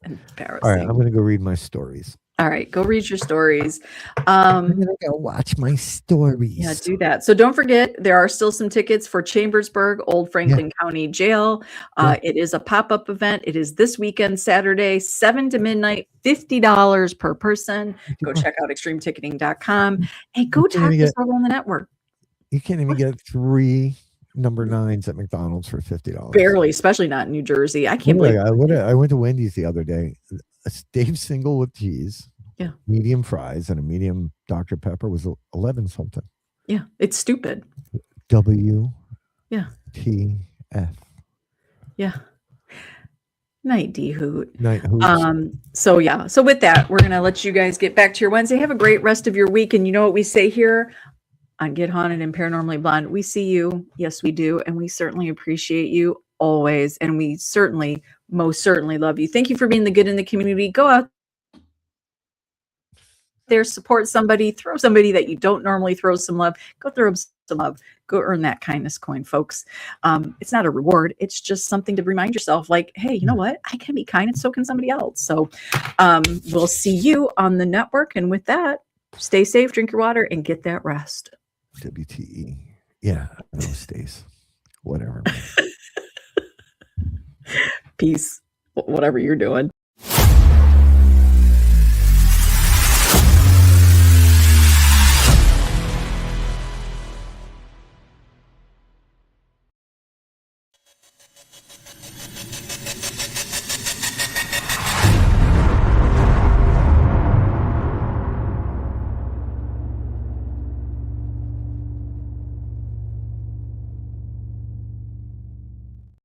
Embarrassing. All right, I'm going to go read my stories. All right, go read your stories. I'm going to go watch my stories. Yeah, do that. So don't forget, there are still some tickets for Chambersburg, Old Franklin County Jail. It is a pop-up event. It is this weekend, Saturday, 7 to midnight, $50 per person. Go check out extremeticketing.com and go talk to someone on the network. You can't even get 3 number 9s at McDonald's for $50. Barely, especially not in New Jersey. I can't believe I went to Wendy's the other day. A Dave single with cheese, medium fries, and a medium Dr. Pepper was 11 something. Yeah, it's stupid. WTF. Yeah. Night D Hoot. Night Hoot. So with that, we're gonna let you guys get back to your Wednesday. Have a great rest of your week. And you know what we say here on Get Haunted and Paranormally Blonde? We see you. Yes, we do. And we certainly appreciate you always. And we most certainly love you. Thank you for being the good in the community. Go out there, support somebody, throw somebody that you don't normally throw some love. Go throw them some love. Go earn that kindness coin, folks. It's not a reward. It's just something to remind yourself, like, hey, you know what? I can be kind and so can somebody else. So we'll see you on the network. And with that, stay safe, drink your water, and get that rest. WTE. Yeah, no stays. Whatever. Peace. Whatever you're doing.